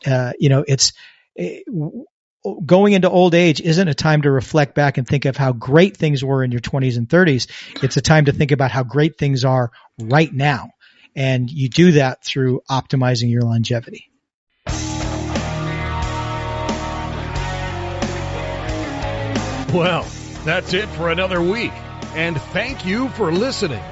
going into old age isn't a time to reflect back and think of how great things were in your 20s and 30s. It's a time to think about how great things are right now. And you do that through optimizing your longevity. Well, that's it for another week, and thank you for listening.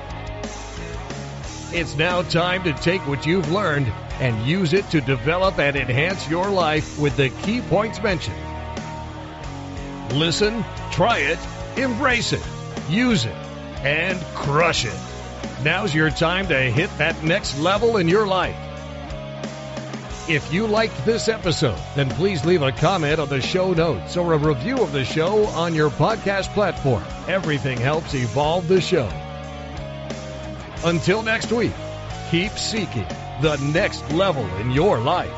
It's now time to take what you've learned and use it to develop and enhance your life with the key points mentioned. Listen, try it, embrace it, use it, and crush it. Now's your time to hit that next level in your life. If you liked this episode, then please leave a comment on the show notes or a review of the show on your podcast platform. Everything helps evolve the show. Until next week, keep seeking the next level in your life.